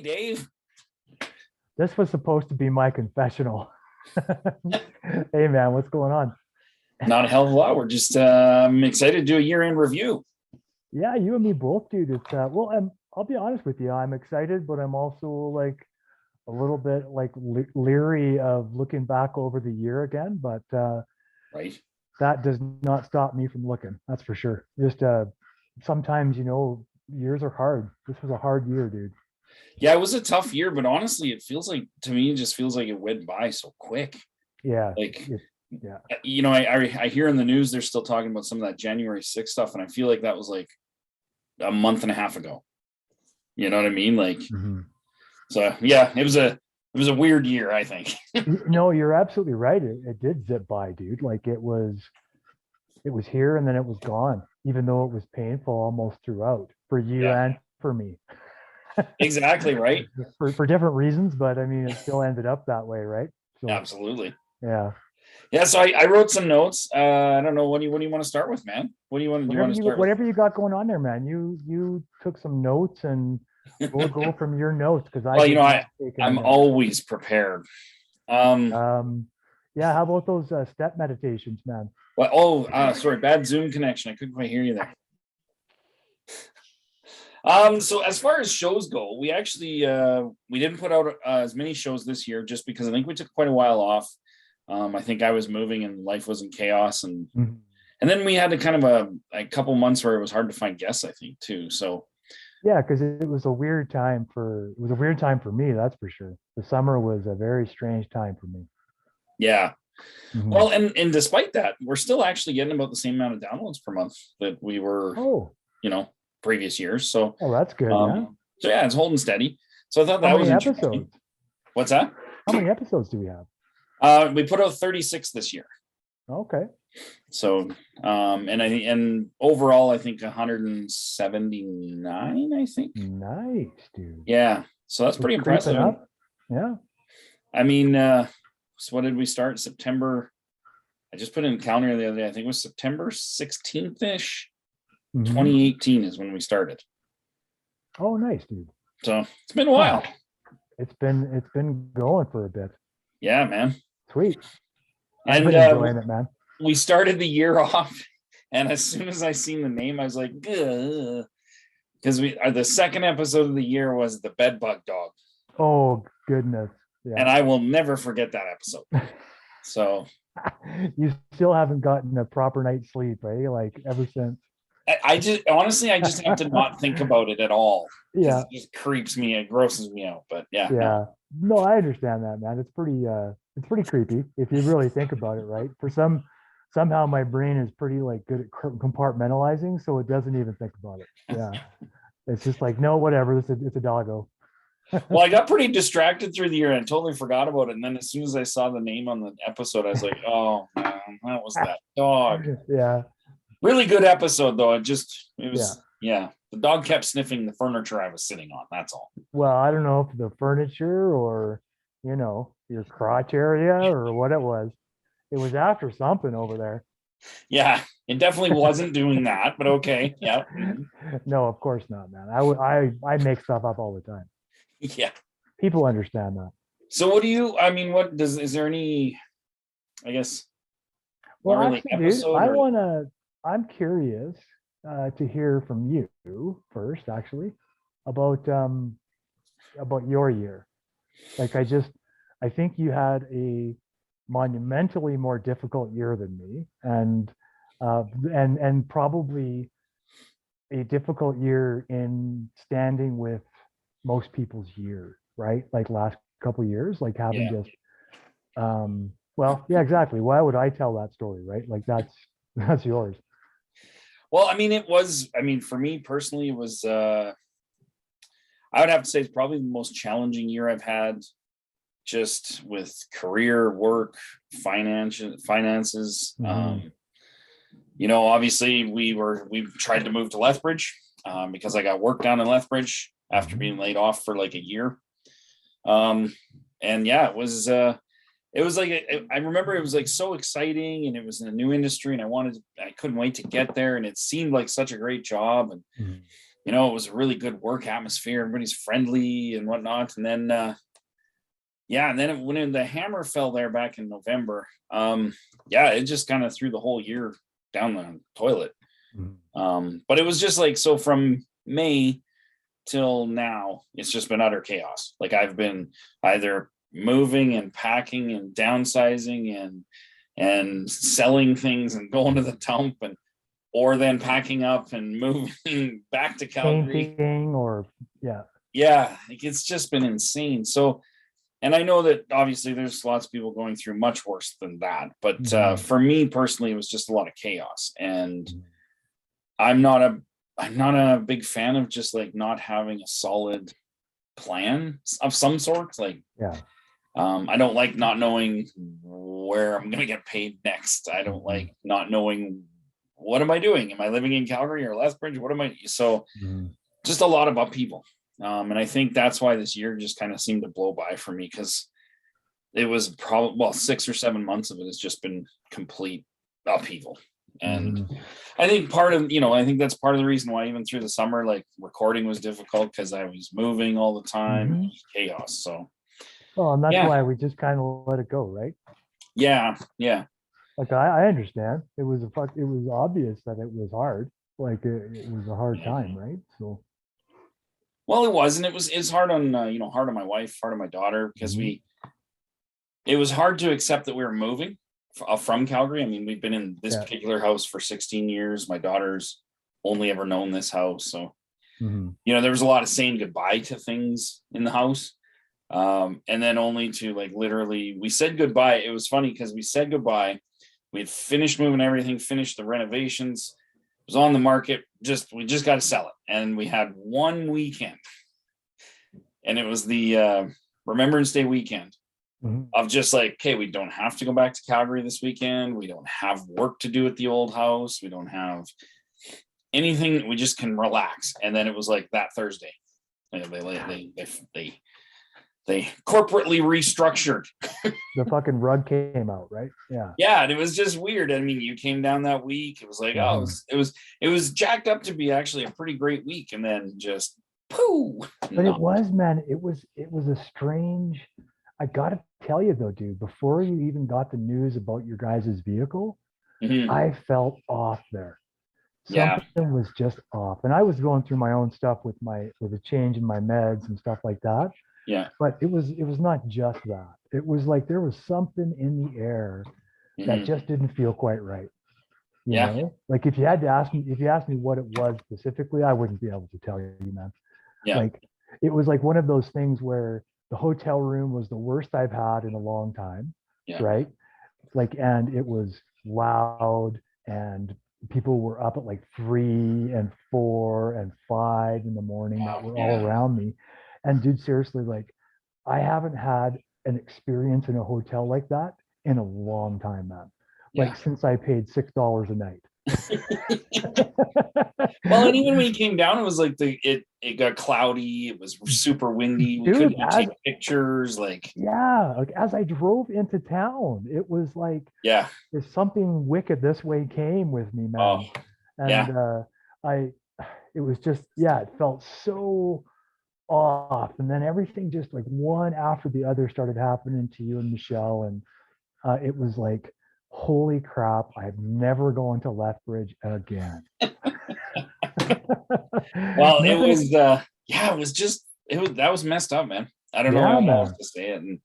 Dave. This was supposed to be my confessional. Hey man, what's going on? Not a hell of a lot. We're just I'm excited to do a year-end review. Yeah, you and me both, dude. It's I'll be honest with you. I'm excited, but I'm also like a little bit like leery of looking back over the year again. But Right. that does not stop me from looking. That's for sure. Just sometimes years are hard. This was a hard year, dude. Yeah, it was a tough year, but honestly, it feels like to me, it just feels like it went by so quick. Yeah. Like, Yeah. I hear in the news they're still talking about some of that January 6th stuff, and I feel like that was like a month and a half ago. You know what I mean? Like, so yeah, it was a weird year, I think. No, you're absolutely right. It did zip by, dude. Like it was here and then it was gone, even though it was painful almost throughout for you Yeah, and for me. exactly right. For different reasons, but I mean it still ended up that way, right? So Absolutely. yeah. Yeah, so I wrote some notes. I don't know, what do you want to start with, man? What do you want? Do you want to start with? Whatever you got going on there, man. You took some notes and we'll go from your notes because I Well, did not take any I'm notes. always prepared. Yeah, how about those step meditations, man? Sorry, bad Zoom connection. I couldn't quite hear you there. So as far as shows go, we actually we didn't put out as many shows this year just because I think we took quite a while off. I think I was moving and life was in chaos, and then we had a kind of a couple months where it was hard to find guests, I think, too. So Yeah, because it was a weird time for me, that's for sure. The summer was a very strange time for me. yeah. Mhm. Well, and despite that, we're still actually getting about the same amount of downloads per month that we were, Oh, previous years. So oh, that's good, man. so yeah, it's holding steady. So I thought How that was many interesting. episodes? What's that? How many episodes do we have? We put out 36 this year. Okay. So and overall I think 179, I think. Nice, dude. Yeah. So that's We're pretty creeping impressive. up. Yeah. I mean, so what did we start? September. I just put in the calendar the other day. I think it was September 16th-ish. Mhm. 2018 is when we started. Oh, nice, dude. So it's been a while. It's been going for a bit. Yeah, man. Sweet. I've And been enjoying it, man. we started the year off, and as soon as I seen the name, I was like, because the second episode of the year was the bedbug dog, Oh goodness. and Yeah. I will never forget that episode. So You still haven't gotten a proper night's sleep, eh? Like ever since. I just honestly, I just have to not think about it at all. Yeah. It just creeps me, it grosses me out. But yeah, no. Yeah. No, I understand that, man. It's pretty creepy if you really think about it, right? Somehow my brain is pretty like good at compartmentalizing, so it doesn't even think about it. Yeah. It's just like, no, whatever. It's a doggo. Well, I got pretty distracted through the year and I totally forgot about it. And then as soon as I saw the name on the episode, I was like, oh man, that was that dog. Yeah. Really good episode though. Yeah. The dog kept sniffing the furniture I was sitting on. That's all. Well, I don't know if the furniture or, your crotch area or what it was. It was after something over there. Yeah, it definitely wasn't doing that, but okay. Yeah. No, of course not, man. I make stuff up all the time. Yeah. People understand that. So is there any, I guess, Well, not really actually, dude, episode I'm curious to hear from you first, actually, about your year. Like I think you had a monumentally more difficult year than me, and probably a difficult year in standing with most people's year, right? Like last couple of years, like having Yeah. just well, yeah, exactly. Why would I tell that story, right? Like that's yours. Well, for me personally, it was I would have to say it's probably the most challenging year I've had, just with career, work, finances. Obviously we tried to move to Lethbridge because I got work down in Lethbridge after being laid off for like a year. And yeah, it was like, I remember it was like so exciting and it was in a new industry and I couldn't wait to get there. And it seemed like such a great job. And you know, it was a really good work atmosphere. Everybody's friendly and whatnot. And then, yeah, and then when the hammer fell there back in November, yeah, it just kind of threw the whole year down the toilet. Mhm. But it was just like, so from May till now, it's just been utter chaos. Like I've been either moving and packing and downsizing and selling things and going to the dump, and or then packing up and moving back to Calgary. Painting or yeah. Yeah, like it's just been insane. So, and I know that obviously there's lots of people going through much worse than that, but Mhm. for me personally, it was just a lot of chaos. And Mhm. I'm not a I'm not a big fan of just like not having a solid plan of some sort. Like, Yeah. I don't like not knowing where I'm gonna get paid next. I don't Mhm. like not knowing what am I doing? Am I living in Calgary or Lethbridge? What am I? So Mhm. just a lot of upheaval. And I think that's why this year just kind of seemed to blow by for me, because it was probably, well, 6 or 7 months of it has just been complete upheaval. And Mhm. I think part of, I think that's part of the reason why even through the summer, like recording was difficult because I was moving all the time. It Mhm. was chaos. So Well, and that's yeah, why we just kind of let it go, right? yeah. Like I understand. It was obvious that it was hard. Like it was a hard time, right? So Well, it was, and it's hard on, hard on my wife, hard on my daughter, because mhm. it was hard to accept that we were moving from Calgary. I mean, we've been in this Yeah. particular house for 16 years. My daughter's only ever known this house. So, Mhm. there was a lot of saying goodbye to things in the house. And then only to like literally, we said goodbye. It was funny because we said goodbye. We had finished moving everything, finished the renovations, it was on the market. We just got to sell it. And we had one weekend, and it was the Remembrance Day weekend Mhm. of just like, okay, we don't have to go back to Calgary this weekend. We don't have work to do at the old house. We don't have anything. We just can relax. And then it was like that Thursday, they corporately restructured. The fucking rug came out, right? Yeah. Yeah, and it was just weird. I mean, you came down that week. It was like, oh, Mhm. it was jacked up to be actually a pretty great week, and then just poo. But it No. was, man, it was a strange. I gotta tell you though, dude, before you even got the news about your guys' vehicle, Mhm. I felt off there. Yeah, Something was just off. And I was going through my own stuff with a change in my meds and stuff like that. yeah. But it was not just that. It was like there was something in the air that Mhm. just didn't feel quite right. Yeah, Like if you asked me what it was specifically, I wouldn't be able to tell you, man. yeah, Like it was like one of those things where the hotel room was the worst I've had in a long time, yeah. right? Like, and it was loud and people were up at like 3 and 4 and 5 in the morning that Wow, were all yeah, around me. And dude, seriously, like I haven't had an experience in a hotel like that in a long time, man. yeah. Like since I paid $6 a night. Well, and even when he came down, it was like it got cloudy. It was super windy. We couldn't Dude, even take pictures. Like, yeah, like as I drove into town, it was like yeah. there's something wicked this way came with me, Oh, man. And yeah, I it was just, yeah, it felt so off. And then everything just like one after the other started happening to you and Michelle. And it was like, holy crap, I'm never going to Lethbridge again. well, it Nothing. was yeah, it was just it was that was messed up, man. I don't know Yeah, how else man. to say it. And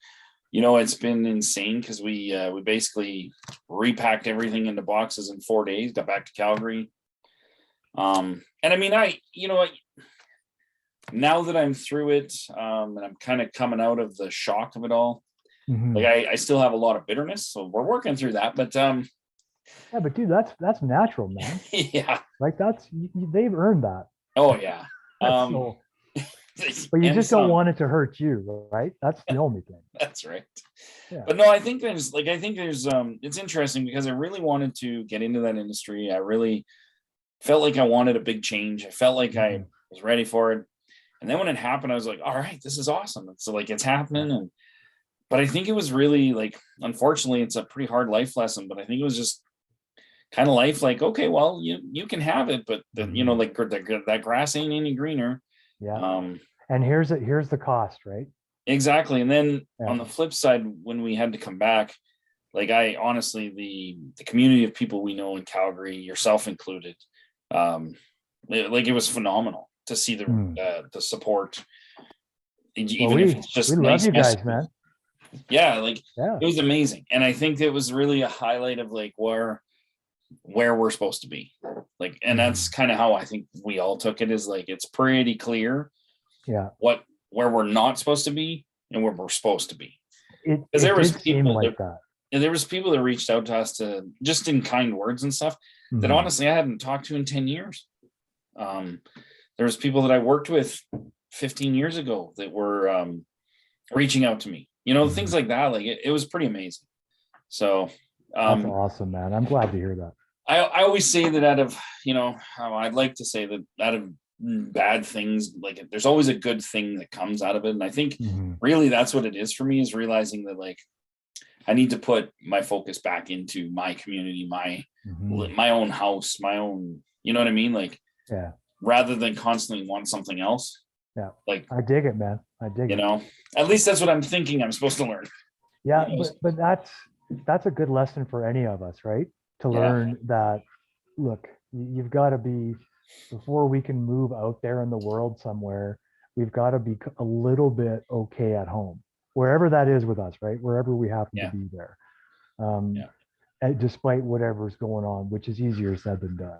it's been insane because we basically repacked everything into boxes in 4 days, got back to Calgary. And I mean, now that I'm through it, and I'm kind of coming out of the shock of it all, like Mhm. I still have a lot of bitterness, so we're working through that. But Yeah, but dude, that's natural, man. yeah, Like they've earned that. oh yeah, um, So, but you and just don't some. want it to hurt you, right? That's the only thing. That's right. Yeah. But no, I think there's it's interesting because I really wanted to get into that industry. I really felt like I wanted a big change. I felt like I Mhm. was ready for it. And then when it happened, I was like, all right, this is awesome. So like it's happening. And but I think it was really like, unfortunately, it's a pretty hard life lesson. But I think it was just kind of life, like, okay, well, you can have it, but like that grass ain't any greener. Yeah. And here's the cost, right? Exactly. And then Yeah. on the flip side, when we had to come back, like, I honestly, the community of people we know in Calgary, yourself included, it was phenomenal to see the support, even if it's just we nice love you messages. guys, man. Yeah, like, it was amazing. And I think it was really a highlight of like where we're supposed to be. Like, and that's kind of how I think we all took it, is like, it's pretty clear where we're not supposed to be and where we're supposed to be. Because there was people like that. And there was people that reached out to us to just in kind words and stuff that honestly I hadn't talked to in 10 years. There was people that I worked with 15 years ago that were reaching out to me, things like that. Like, it was pretty amazing. So that's awesome, man. I'm glad to hear that. I always say that out of, I'd like to say that out of bad things, like, there's always a good thing that comes out of it. And I think really that's what it is for me, is realizing that, like, I need to put my focus back into my community, my own house, my own, you know what I mean? Like, rather than constantly want something else. Yeah. Like, I dig it, man. I dig it. At least that's what I'm thinking I'm supposed to learn. Yeah. But that's a good lesson for any of us, right? To learn that, look, you've got to be, before we can move out there in the world somewhere, we've got to be a little bit okay at home, wherever that is with us, right? Wherever we happen to be there. Despite whatever's going on, which is easier said than done.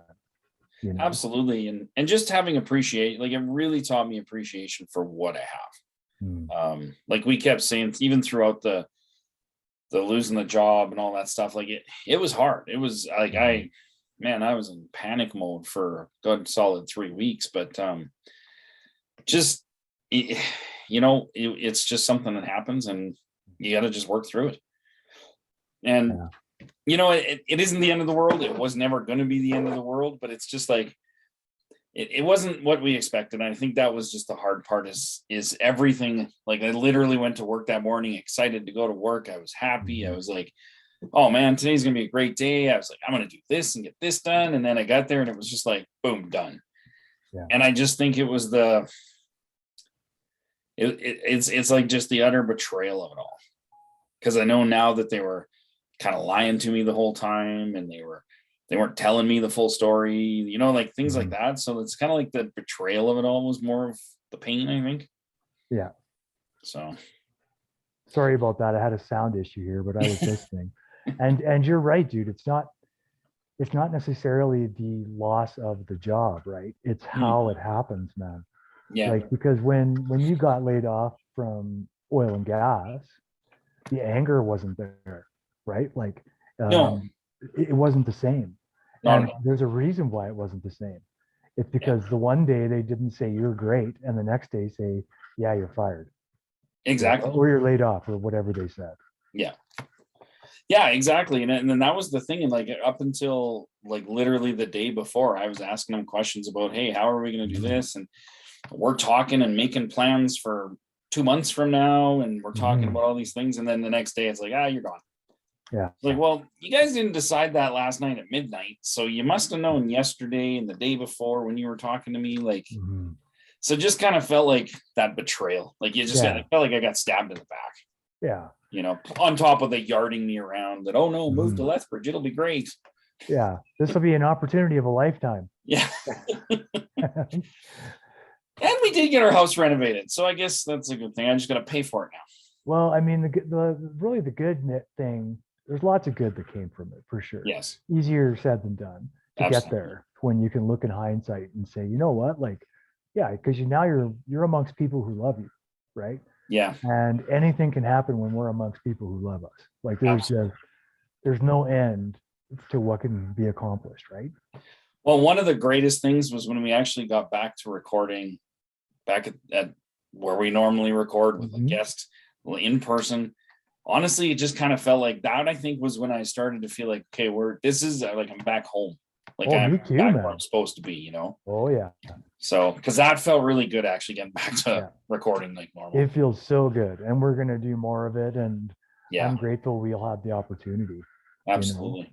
Absolutely. And just having appreciate, like, it really taught me appreciation for what I have. Like we kept saying, even throughout the losing the job and all that stuff, like, it was hard. It was like, I was in panic mode for a good solid 3 weeks, but just, it's just something that happens and you got to just work through it. And it isn't the end of the world. It was never going to be the end of the world, but it's just like, it wasn't what we expected. And I think that was just the hard part, is everything. Like, I literally went to work that morning, excited to go to work. I was happy. I was like, oh man, today's going to be a great day. I was like, I'm going to do this and get this done. And then I got there and it was just like, boom, done. Yeah. And I just think it was it's like just the utter betrayal of it all. Because I know now that they were kind of lying to me the whole time, and they weren't telling me the full story, like things like that. So it's kind of like the betrayal of it all was more of the pain, I think. Yeah. So sorry about that. I had a sound issue here, but I was listening. And you're right, dude. It's not necessarily the loss of the job, right? It's how it happens, man. Yeah. Like, because when you got laid off from oil and gas, the anger wasn't there, right? Like, no, it wasn't the same. And there's a reason why it wasn't the same. It's because the one day they didn't say you're great, and the next day say, yeah, you're fired. Exactly. Or you're laid off, or whatever they said. Yeah. Yeah, exactly. And then that was the thing. And like, up until like literally the day before, I was asking them questions about, hey, how are we going to do this? And we're talking and making plans for 2 months from now. And we're talking about all these things. And then the next day it's like, you're gone. Yeah. Like, well, you guys didn't decide that last night at midnight. So you must have known yesterday and the day before when you were talking to me. Like, so just kind of felt like that betrayal. Like, it felt like I got stabbed in the back. Yeah. On top of the yarding me around that, oh no, move to Lethbridge, it'll be great. Yeah. This will be an opportunity of a lifetime. Yeah. And we did get our house renovated. So I guess that's a good thing. I just got to pay for it now. Well, I mean, the good thing, there's lots of good that came from it, for sure. Yes. Easier said than done to get there, when you can look in hindsight and say, you know what, like, yeah, because now you're amongst people who love you, right? Yeah. And anything can happen when we're amongst people who love us. Like, there's no end to what can be accomplished, right? Well, one of the greatest things was when we actually got back to recording back at where we normally record with a guest in person. Honestly, it just kind of felt like that. I think was when I started to feel like, okay, this is like, I'm back home. Like, I'm me too, back man. where I'm supposed to be, Oh yeah. So, because that felt really good, actually, getting back to recording like normal. It feels so good, and we're gonna do more of it. And I'm grateful we'll have the opportunity. Absolutely.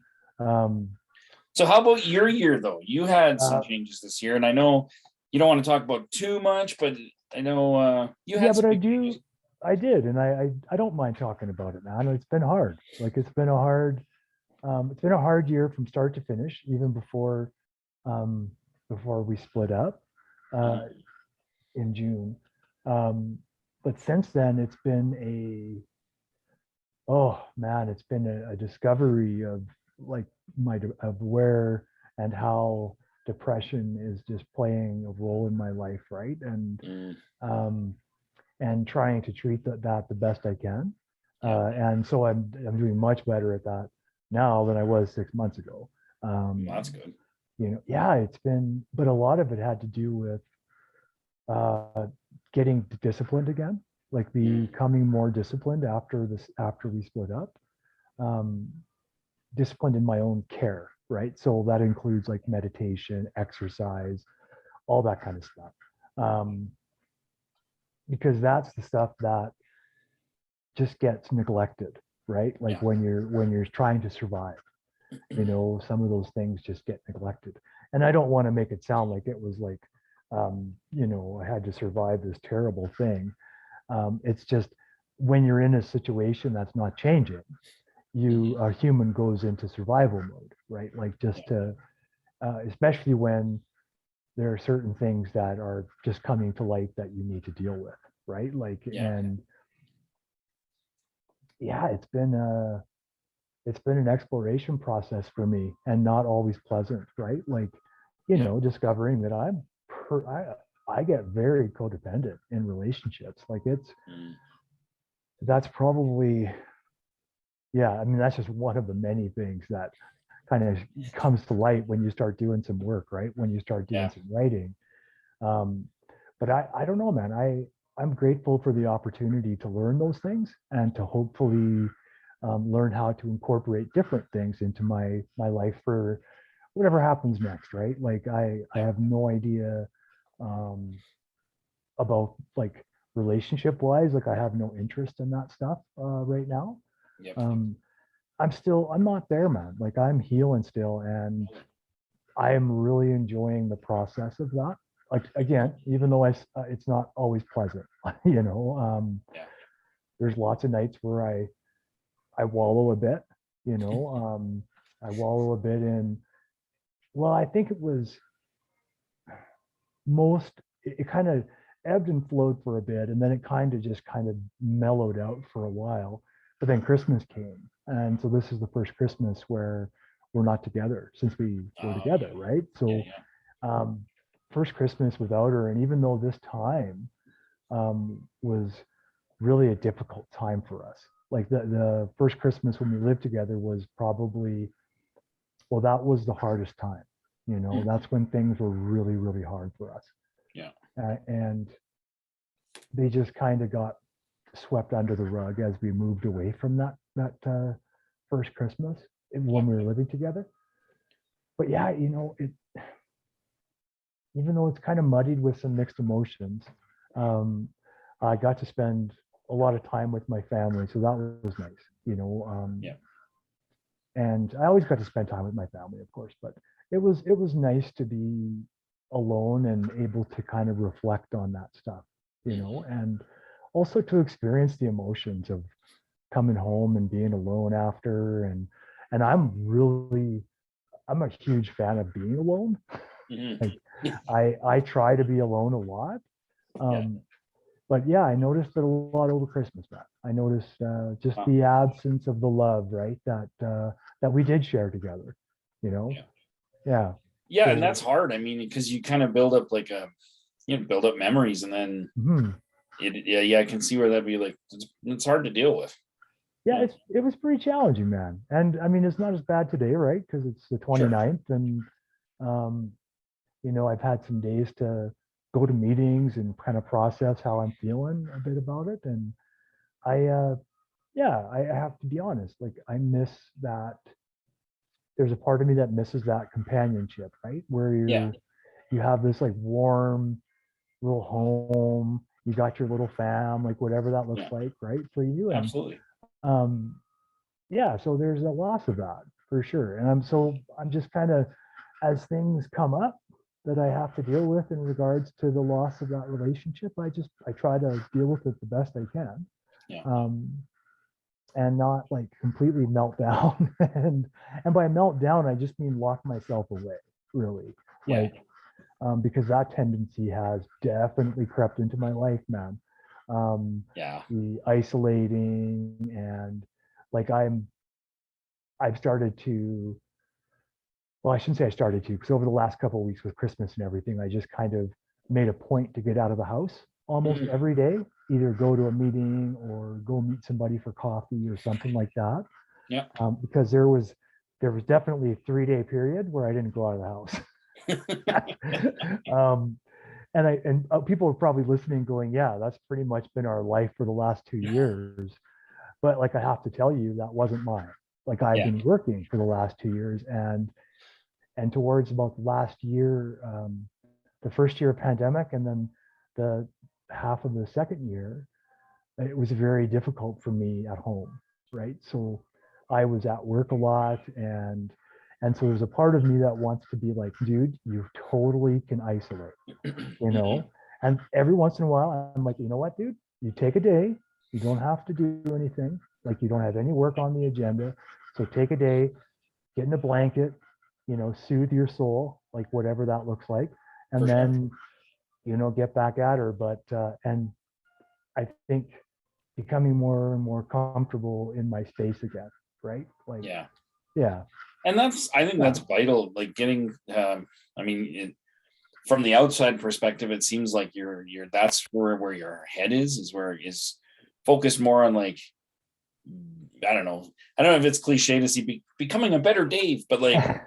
So how about your year though? You had some Uh, changes this year, and I know you don't want to talk about too much, but I know you yeah, had but some big changes. I did, and I don't mind talking about it, man. It's been hard. Like it's been a hard year from start to finish, even um, before we split up uh, Mhm. in June. Um, but since then, it's been oh man, it's been a discovery of like of where and how depression is just playing a role in my life, right? Mm, Um, and trying to treat that the best I can. yeah, And so I'm doing much better at that now than I was 6 months ago. well, that's good. Yeah, it's been, but a lot of it had to do with uh, getting disciplined again, like Mm, becoming more disciplined after we split up. Um, Disciplined in my own care, right? So that includes like meditation, exercise, all that kind of stuff. Um, because that's the stuff that just gets neglected, right? Like yeah, when you're trying to survive, some of those things just get neglected. And I don't want to make it sound like it was like, I had to survive this terrible thing. It's just when you're in a situation that's not changing, mhm, a human goes into survival mode, right? Like yeah, just to, especially when there are certain things that are just coming to light that you need to deal with, right? Like, yeah, and yeah, it's been an exploration process for me and not always pleasant, right? Like, yeah, discovering that I get very codependent in relationships. Like mm, that's probably, yeah, I mean, that's just one of the many things that kind of comes to light when you start doing some work, right? When you start doing yeah, some writing. Um, but I don't know, man. I'm grateful for the opportunity to learn those things and to hopefully learn how to incorporate different things into my life for whatever happens next, right? Like I yeah, have no idea um, about like relationship wise. Like I have no interest in that stuff right now. yep, Um, I'm not there, man. Like I'm healing still, and I am really enjoying the process of that. Like again, even though it's not always pleasant, yeah, there's lots of nights where I wallow a bit, I wallow a bit in. Well, I think it was most. It kind of ebbed and flowed for a bit, and then it kind of mellowed out for a while. But then Christmas came, and so this is the first Christmas where we're not together since we were oh together, yeah, right? yeah, So yeah, um, first Christmas without her. And even though this time was really a difficult time for us, like the first Christmas when we lived together was probably, well, that was the hardest time. mhm, That's when things were really, really hard for us. yeah, And they just kind of got swept under the rug as we moved away from that first Christmas yeah, when we were living together. But yeah, even though it's kind of muddied with some mixed emotions, um, I got to spend a lot of time with my family, so that was nice, yeah, and I always got to spend time with my family, of course, but it was nice to be alone and able to kind of reflect on that stuff, mhm, and also to experience the emotions of coming home and being alone after, and I'm a huge fan of being alone. mhm, Like I try to be alone a lot. yeah, Um, but yeah, I noticed it a lot over Christmas, man. I noticed just uh, the absence of the love, right? That we did share together, you know? yeah, Yeah. yeah, and So that's hard. I mean, because you kind of build up like build up memories, and then mhm. yeah, I can see where that'd be like it's hard to deal with. Yeah, Yeah, it was pretty challenging, man. And I mean, it's not as bad today, right? Because it's the sure, 29th, and um, I've had some days to go to meetings and kind of process how I'm feeling a bit about it. And I yeah, I have to be honest, like I miss that. There's a part of me that misses that companionship, right? Where yeah, you have this like warm little home, you got your little fam, like whatever that looks yeah, like, right, for you. And absolutely. um yeah, so there's a loss of that. for sure. And I'm just kind of, as things come up that I have to deal with in regards to the loss of that relationship, I try to deal with it the best I can. Yeah. And not like completely melt down. And by melt down, I just mean lock myself away, really. Yeah. Like, because that tendency has definitely crept into my life, man. Yeah. The isolating, and like I've started to, well, I shouldn't say I started to, because over the last couple of weeks with Christmas and everything, I just kind of made a point to get out of the house almost every day, either go to a meeting or go meet somebody for coffee or something like that. Yeah. Because there was definitely a 3-day period where I didn't go out of the house. And people are probably listening going, yeah, that's pretty much been our life for the last 2 years. But like, I have to tell you, that wasn't mine. Like, I've been working for the last 2 years, and towards about the last year, the first year of pandemic, and then the half of the second year, it was very difficult for me at home, right? So I was at work a lot, and so there's a part of me that wants to be like, dude, you totally can isolate, you know? And every once in a while, I'm like, you know what, dude? You take a day. You don't have to do anything. Like, you don't have any work on the agenda. So take a day, get in a blanket, soothe your soul, like whatever that looks like. And then, get back at her. But, and I think becoming more and more comfortable in my space again, right? Like, yeah. And I think that's vital. Like, getting, I mean, from the outside perspective, it seems like that's where your head is focused more on, like, I don't know if it's cliche to see becoming a better Dave, but like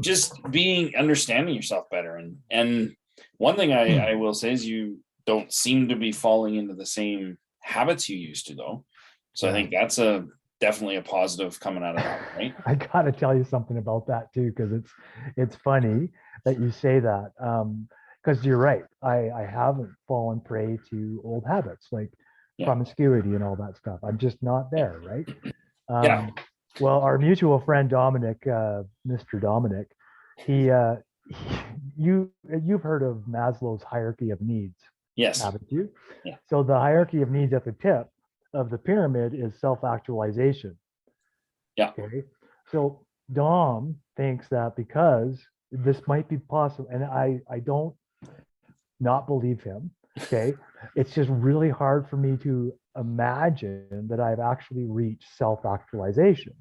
just understanding yourself better. And one thing I will say is, you don't seem to be falling into the same habits you used to, though. So I think that's definitely a positive coming out of that, right? I gotta tell you something about that too, because it's funny that you say that. Because you're right. I haven't fallen prey to old habits like promiscuity and all that stuff. I'm just not there, right? Well, our mutual friend Dominic, Mr. Dominic, you've heard of Maslow's hierarchy of needs. Yes. Haven't you? Yeah. So the hierarchy of needs at the tip of the pyramid is self-actualization. Yeah. Okay. So Dom thinks that because this might be possible, and I don't not believe him. Okay. It's just really hard for me to imagine that I've actually reached self-actualization.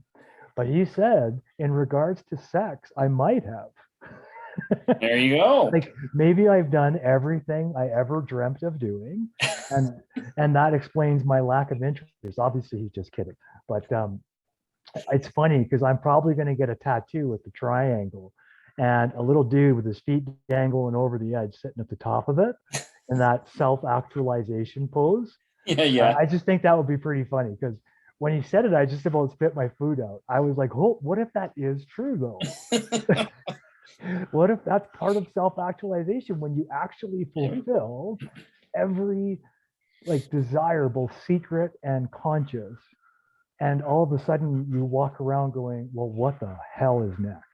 But he said, in regards to sex, I might have. There you go. Like, maybe I've done everything I ever dreamt of doing, and that explains my lack of interest. Obviously, he's just kidding. But it's funny because I'm probably going to get a tattoo with the triangle and a little dude with his feet dangling over the edge, sitting at the top of it in that self-actualization pose. Yeah. I just think that would be pretty funny, because when he said it, I just about spit my food out. I was like, oh, what if that is true though? What if that's part of self-actualization, when you actually fulfill every like desire, both secret and conscious, and all of a sudden you walk around going, well, what the hell is next?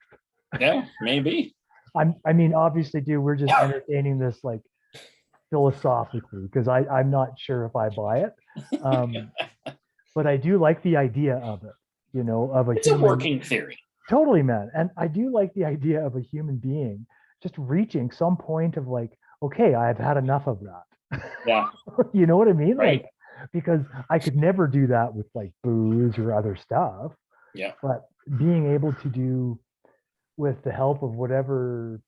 Yeah, maybe. I mean, obviously, dude, we're just entertaining this like philosophically, because I'm not sure if I buy it. But I do like the idea of it, of it's a working theory. Totally, man. And I do like the idea of a human being just reaching some point of like, okay, I've had enough of that. Yeah. You know what I mean? Right. Like, because I could never do that with like booze or other stuff. Yeah. But being able to do, with the help of whatever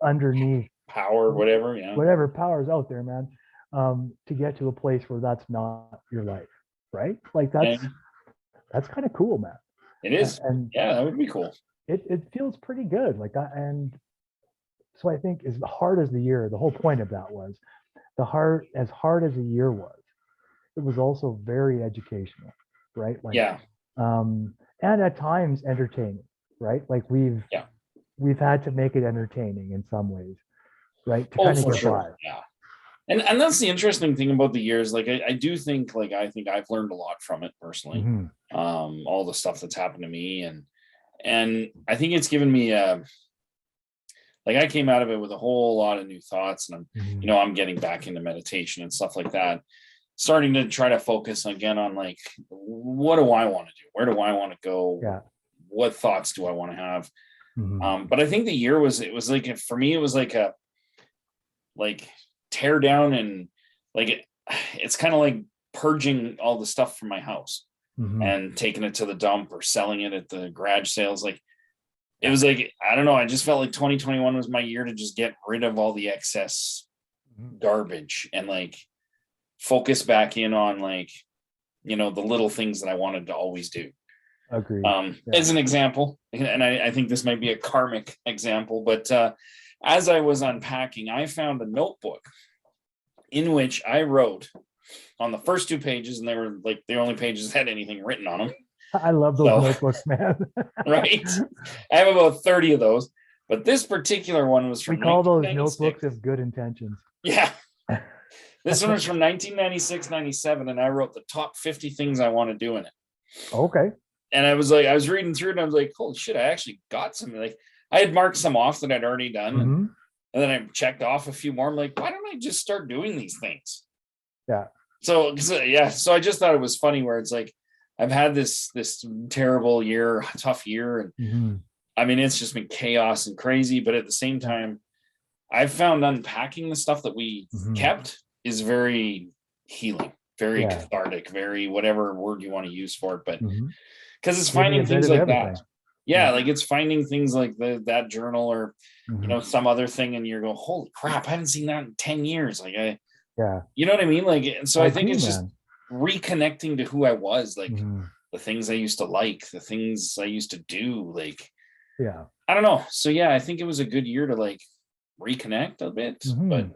underneath power, whatever, whatever power's out there, man, to get to a place where that's not your life, right? Like, that's kind of cool, man. It is. And that would be cool. It feels pretty good. Like, and so I think, as hard as the year, the whole point of that was as hard as the year was, it was also very educational, right? Like, and at times entertaining, right? Like, we've had to make it entertaining in some ways, right? To kind of get by. Yeah. And that's the interesting thing about the years. Like I do think I think I've learned a lot from it personally. Mm-hmm. All the stuff that's happened to me, and I think it's given me like I came out of it with a whole lot of new thoughts, and Mm-hmm. I'm getting back into meditation and stuff like that, starting to try to focus again on like, what do I want to do? Where do I want to go? Yeah. What thoughts do I want to have? Mm-hmm. But I think the year it was like, for me, it was like a, like tear down, and like it's kind of like purging all the stuff from my house Mm-hmm. and taking it to the dump or selling it at the garage sales. Like it Yeah. was like, I don't know, I just felt like 2021 was my year to just get rid of all the excess Mm-hmm. garbage and like focus back in on like, the little things that I wanted to always do. Agreed. As an example, and I think this might be a karmic example, but as I was unpacking, I found a notebook in which I wrote on the first 2 pages, and they were like the only pages that had anything written on them. I love those notebooks, man. Right. I have about 30 of those, but this particular one was from We call those 1996. notebooks of good intentions. Yeah. This one was from 1996, 97, and I wrote the top 50 things I want to do in it. Okay. And I was reading through it, and I was like, holy shit, I actually got some. Like, I had marked some off that I'd already done. Mm-hmm. And then I checked off a few more. I'm like, why don't I just start doing these things? Yeah. So I just thought it was funny where it's like, I've had this terrible year, tough year. And Mm-hmm. I mean, it's just been chaos and crazy. But at the same time, I've found unpacking the stuff that we kept is very healing, very cathartic, very whatever word you want to use for it. But because it's finding things like that. Yeah, like it's finding things like that journal or some other thing, and you're going, holy crap, I haven't seen that in 10 years. Like you know what I mean? Like, and so I think it's just reconnecting to who I was, like the things I used to like, the things I used to do, like I don't know. So yeah, I think it was a good year to like reconnect a bit. But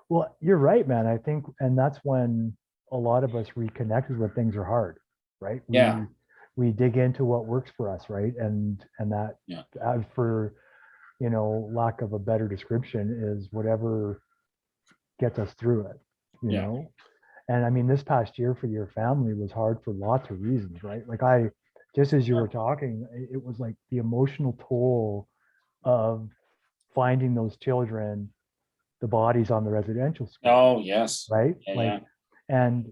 well, you're right, man. I think, and that's when a lot of us reconnect is when things are hard, right? We dig into what works for us, right? And that for lack of a better description, is whatever gets us through it, you know. And I mean, this past year for your family was hard for lots of reasons, right? Like just as you were talking, it was like the emotional toll of finding those children, the bodies on the residential school. Oh yes. Right. And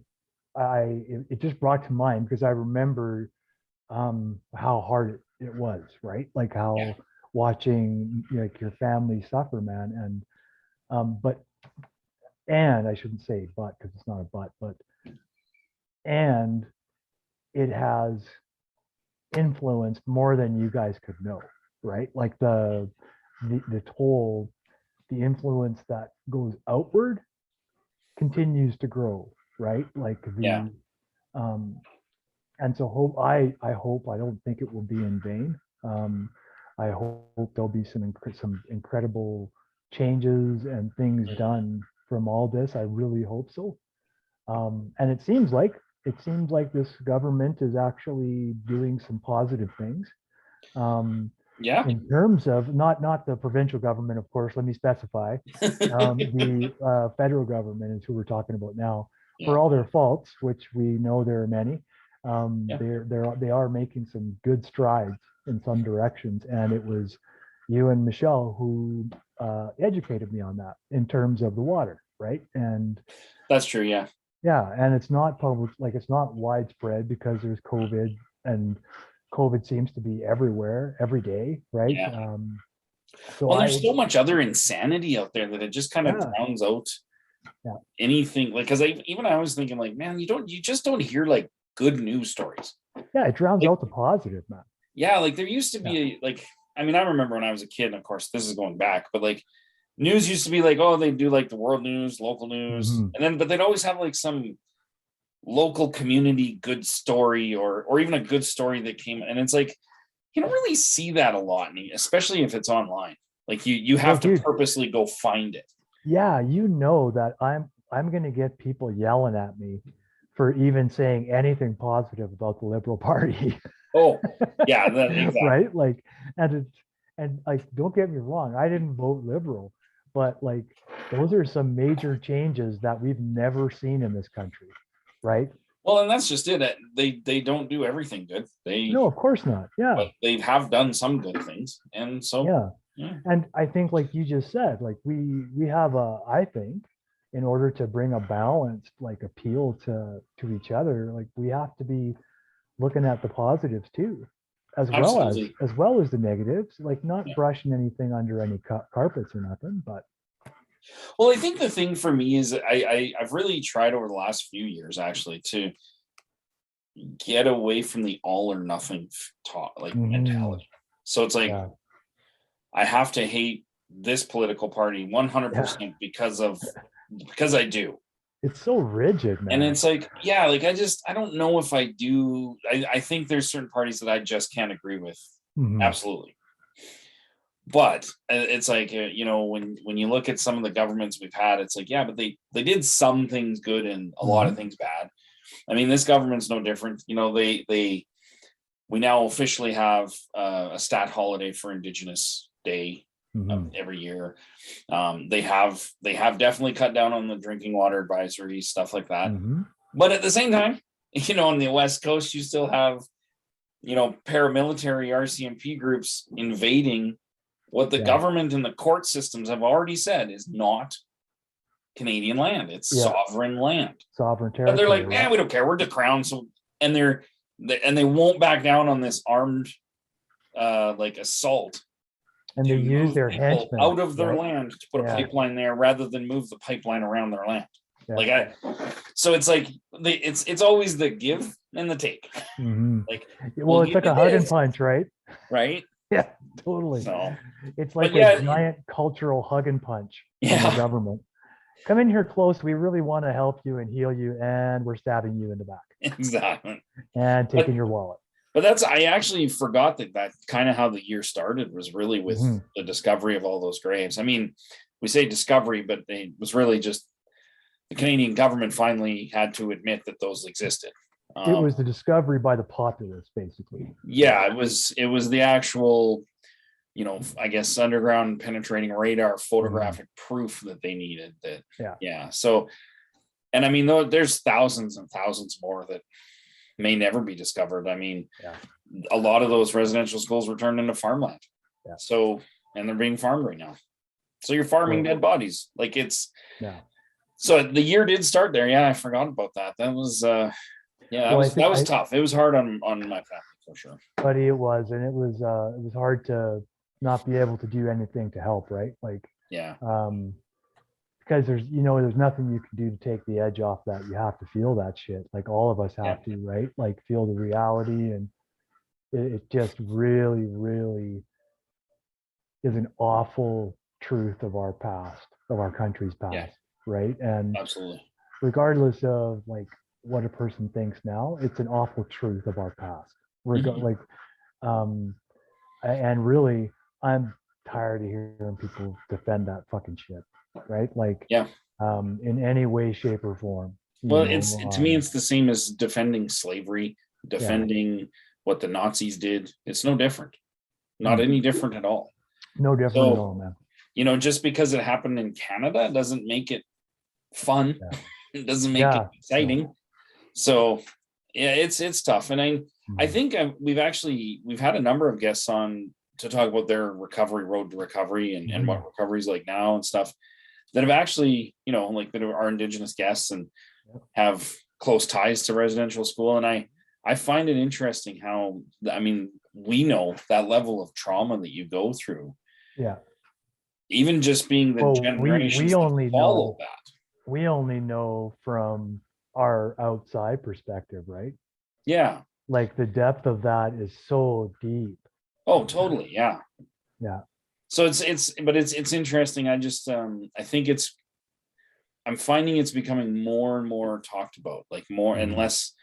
it just brought to mind, because I remember how hard it was, right? Like how watching like your family suffer, man. And and I shouldn't say but, because it's not a but and it has influenced more than you guys could know, right? Like the toll, the influence that goes outward continues to grow, right? Like and so I hope, I don't think it will be in vain. I hope there'll be some incredible changes and things done from all this. I really hope so. And it seems like this government is actually doing some positive things. In terms of not the provincial government, of course, let me specify, the federal government is who we're talking about now. For all their faults, which we know there are many, they are making some good strides in some directions. And it was you and Michelle who educated me on that in terms of the water, right? And that's true. Yeah, and it's not public, like it's not widespread because there's COVID, and COVID seems to be everywhere, every day, right? So there's so much other insanity out there that it just kind of drowns out anything. Like, because I was thinking, like, man, you just don't hear like good news stories. Yeah, it drowns out the positive, man. Yeah, like there used to be like, I mean, I remember when I was a kid, and of course this is going back, but like news used to be like, oh, they do like the world news, local news, and then but they'd always have like some local community good story or even a good story that came, and it's like you don't really see that a lot, especially if it's online. Like you have to purposely go find it. Yeah, that I'm going to get people yelling at me for even saying anything positive about the Liberal Party. Oh, yeah, exactly. Right? Like, and like, don't get me wrong, I didn't vote Liberal, but like those are some major changes that we've never seen in this country, right? Well, and that's just it. They don't do everything good. No, of course not. Yeah. But they have done some good things. And so, Yeah. yeah. And I think, like you just said, like we have I think in order to bring a balanced like appeal to each other, like we have to be looking at the positives too, Absolutely. as well as the negatives, like not Yeah. brushing anything under any carpets or nothing, but Well, I think the thing for me is I've really tried over the last few years actually to get away from the all or nothing talk like mentality. So it's like yeah, I have to hate this political party yeah, 100% because I do. it's so rigid, And man. it's like, yeah, like I don't know if I do. I think there's certain parties that I just can't agree with. Mhm. Absolutely. But it's like, you know, when you look at some of the governments we've had, it's like, yeah, but they did some things good and a lot of things bad. I mean, this government's no different. You know, we now officially have a stat holiday for Indigenous Day every year. They have definitely cut down on the drinking water advisories, stuff like that. But at the same time, you know, on the West Coast, you still have, you know, paramilitary RCMP groups invading what the government and the court systems have already said is not Canadian land. It's sovereign land. Sovereign territory. But they're like, yeah, we don't care. We're the crown. So, and they won't back down on this armed like assault. And they use their henchmen out of their land to put a pipeline there rather than move the pipeline around their land. Like so it's like it's always the give and the take. Like, well, it's like a hug and punch, right? Right. Yeah, totally. So, it's like a giant cultural hug and punch from the government. Come in here close. We really want to help you and heal you, and we're stabbing you in the back. Exactly. And taking your wallet. But I actually forgot that kind of how the year started was really with the discovery of all those graves. I mean, we say discovery, but it was really just the Canadian government finally had to admit that those existed. It was the discovery by the populace, basically. Yeah, it was the actual, you know, I guess underground penetrating radar photographic proof that they needed. That So, and I mean, there's thousands and thousands more that may never be discovered. I mean, a lot of those residential schools were turned into farmland. So, and they're being farmed right now. So you're farming dead bodies. Like it's So the year did start there. Yeah, I forgot about that. That was that was tough. It was hard on my family for sure. Buddy, it was, and it was hard to not be able to do anything to help, right? Like because there's nothing you can do to take the edge off that. You have to feel that shit. Like all of us have to, right? Like feel the reality, and it just really, really is an awful truth of our past, of our country's past, right? And absolutely, regardless of like what a person thinks now, it's an awful truth of our past. And really, I'm tired of hearing people defend that fucking shit, right? Like, in any way, shape, or form. Well, to me, it's the same as defending slavery, defending what the Nazis did. It's no different, not any different at all. No different at all, man. You know, just because it happened in Canada doesn't make it fun. It doesn't make it exciting. So yeah, it's tough. And I think we've had a number of guests on to talk about their road to recovery and what recovery is like now and stuff that have actually, you know, like that are Indigenous guests and have close ties to residential school. And I find it interesting how, I mean, we know that level of trauma that you go through. Yeah. Even just being the generations we only follow know that. We only know from our outside perspective, right? Yeah. Like the depth of that is so deep. Oh, totally. Yeah. Yeah. So it's interesting. I just I think I'm finding it's becoming more and more talked about, like more and less.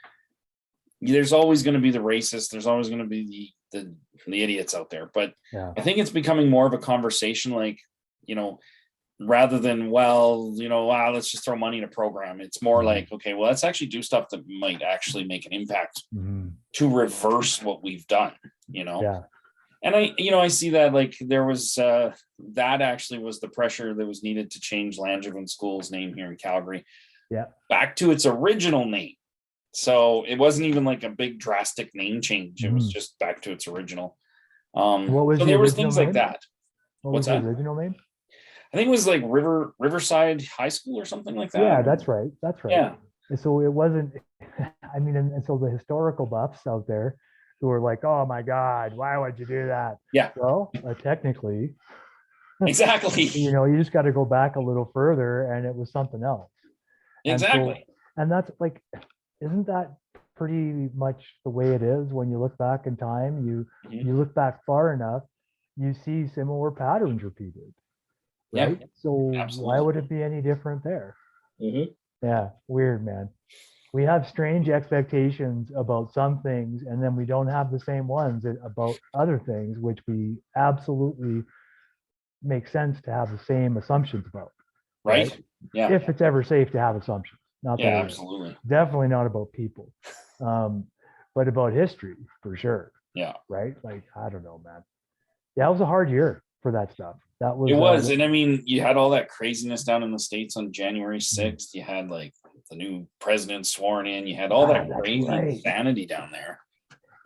There's always going to be the racist. There's always going to be the idiots out there, but I think it's becoming more of a conversation, like, you know, rather than, let's just throw money in a program. It's more like, okay, well, let's actually do stuff that might actually make an impact to reverse what we've done, you know? And I see that like there was that actually was the pressure that was needed to change Langevin School's name here in Calgary Yeah. back to its original name. So it wasn't even like a big drastic name change. It was just back to its original. What was So the there was original things name? like that. What What's was that? the original name? I think it was like Riverside High School or something like that. Yeah, that's right. That's right. Yeah. And so it wasn't, I mean, and so the historical buffs out there who were like, oh my God, why would you do that? Yeah. Well, technically, Exactly. you just got to go back a little further and it was something else. Exactly. And that's like, isn't that pretty much the way it is when you look back in time? You look back far enough, you see similar patterns repeated, right? Yeah, So absolutely. why would it be any different there? Mm-hmm. Yeah, weird, man. We have strange expectations about some things, and then we don't have the same ones about other things, which we absolutely make sense to have the same assumptions about. Right? Yeah. If it's ever safe to have assumptions. Not that Yeah, it is. absolutely. Definitely not about people. But about history for sure. Yeah. Right? Like, I don't know, man. Yeah, it was a hard year for that stuff. That was It was. And I mean, you had all that craziness down in the States on January 6th. You had like the new president sworn in. You had all that crazy insanity down there.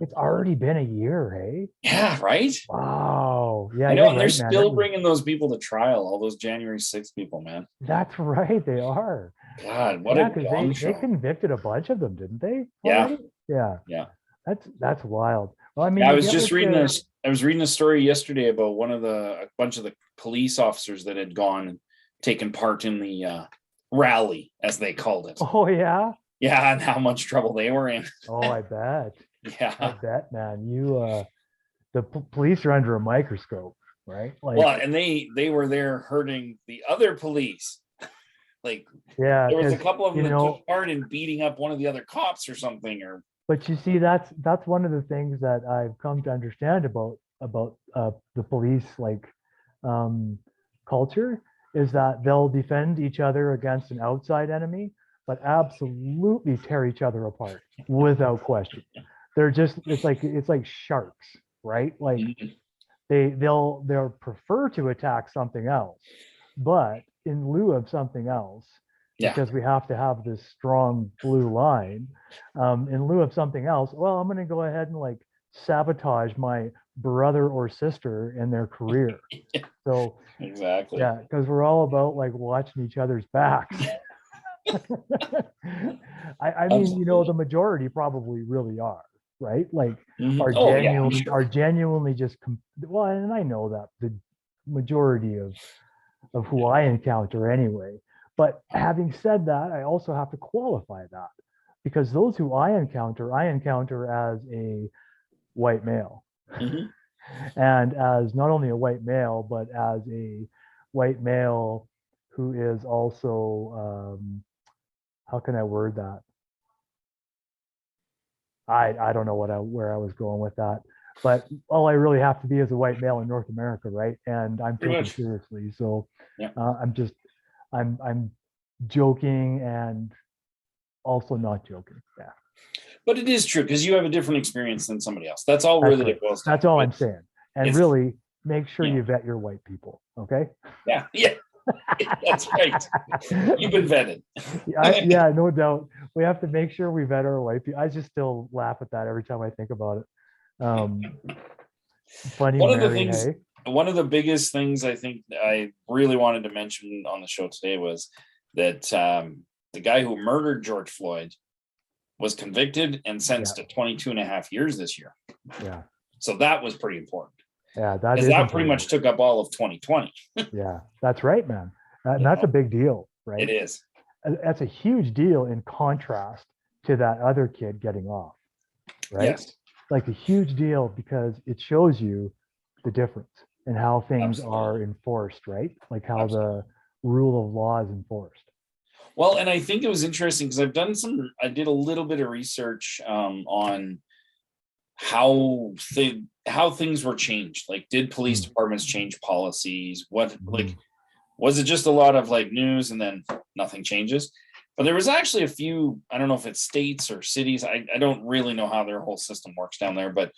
It's already been a year, hey? Yeah, right? Wow. Yeah, I know, and right, they're still bringing those people to trial, all those January 6th people, man. That's right, they are. God, what a gong show. They convicted a bunch of them, didn't they? Yeah. Yeah. Yeah. That's wild. Well, I mean, I was just reading this. I was reading a story yesterday about a bunch of the police officers that had gone and taken part in the rally, as they called it. Oh yeah. Yeah, and how much trouble they were in. Oh, I bet. Yeah, I bet, man. The police are under a microscope, right? Like, well, and they were there hurting the other police. Like, yeah, there was a couple of them that took part in beating up one of the other cops or something. But you see, that's one of the things that I've come to understand about the police culture is that they'll defend each other against an outside enemy, but absolutely tear each other apart without question. They're just it's like sharks, right? Like they'll prefer to attack something else, but in lieu of something else, because we have to have this strong blue line, in lieu of something else, well, I'm going to go ahead and like sabotage my brother or sister in their career. So exactly, yeah, because we're all about like watching each other's backs. I mean, the majority probably really are, right? Like are genuinely just well, and I know that the majority of who I encounter anyway. But having said that, I also have to qualify that, because those who I encounter as a white male. And as not only a white male, but as a white male who is also, how can I word that? I don't know where I was going with that, but all I really have to be is a white male in North America, right? And I'm taken seriously. So I'm joking and also not joking. Yeah. But it is true, because you have a different experience than somebody else. That's all really it boils down. That's all I'm saying. And really, make sure you vet your white people. Okay. Yeah. Yeah. That's right. You've been vetted. Yeah, no doubt. We have to make sure we vet our white people. I just still laugh at that every time I think about it. Funny. One of the biggest things I think I really wanted to mention on the show today was that the guy who murdered George Floyd was convicted and sentenced to 22 and a half years this year. Yeah. So that was pretty important. Yeah, that pretty much took up all of 2020. Yeah, that's right, man. And that's a big deal, right? It is. That's a huge deal in contrast to that other kid getting off, right? Yes. Like a huge deal, because it shows you the difference in how things are enforced, right? Like how the rule of law is enforced. Well, and I think it was interesting because I did a little bit of research on how things were changed. Like, did police departments change policies? Was it just a lot of like news and then nothing changes? But there was actually a few, I don't know if it's states or cities. I don't really know how their whole system works down there, but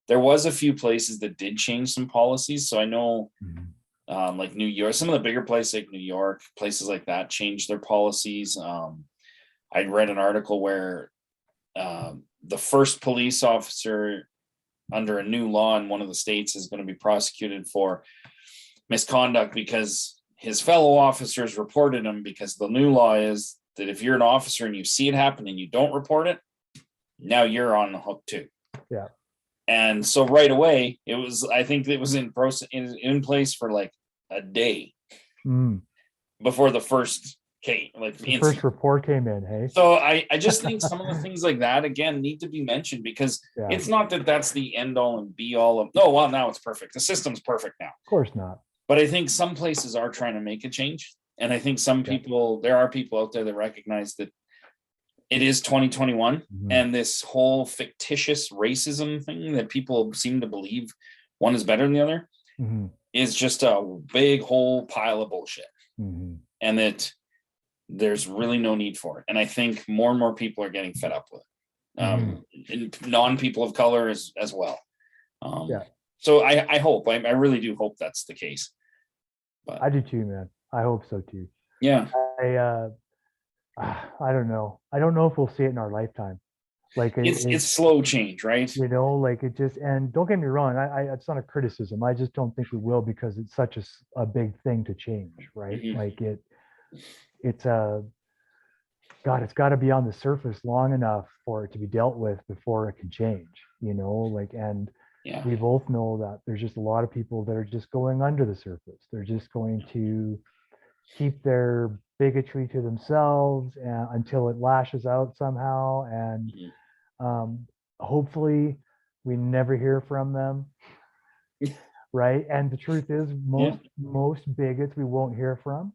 there was a few places that did change some policies. So I know like New York, some of the bigger places like New York, places like that changed their policies. I read an article where the first police officer under a new law in one of the states is going to be prosecuted for misconduct because his fellow officers reported him, because the new law is that if you're an officer and you see it happen and you don't report it, now you're on the hook too. Yeah. And so right away, it was, I think it was in place for like a day before the first case, like the first report came in. Hey. So I just think some of the things like that, again, need to be mentioned, because it's not that that's the end all and be all of, no, well, now it's perfect. The system's perfect now. Of course not. But I think some places are trying to make a change. And I think some people, there are people out there that recognize that it is 2021 and this whole fictitious racism thing that people seem to believe one is better than the other is just a big whole pile of bullshit. And that there's really no need for it. And I think more and more people are getting fed up with it. And non-people of color as well. So I hope, I really do hope that's the case. But I do too, man. I hope so too. Yeah. I don't know. I don't know if we'll see it in our lifetime. Like it's slow change, right? You know, like it just, and don't get me wrong, it's not a criticism. I just don't think we will, because it's such a big thing to change, right? Like it's God, it's got to be on the surface long enough for it to be dealt with before it can change, you know, like, and we both know that there's just a lot of people that are just going under the surface. They're just going to keep their bigotry to themselves until it lashes out somehow. And hopefully we never hear from them. Right. And the truth is most bigots we won't hear from.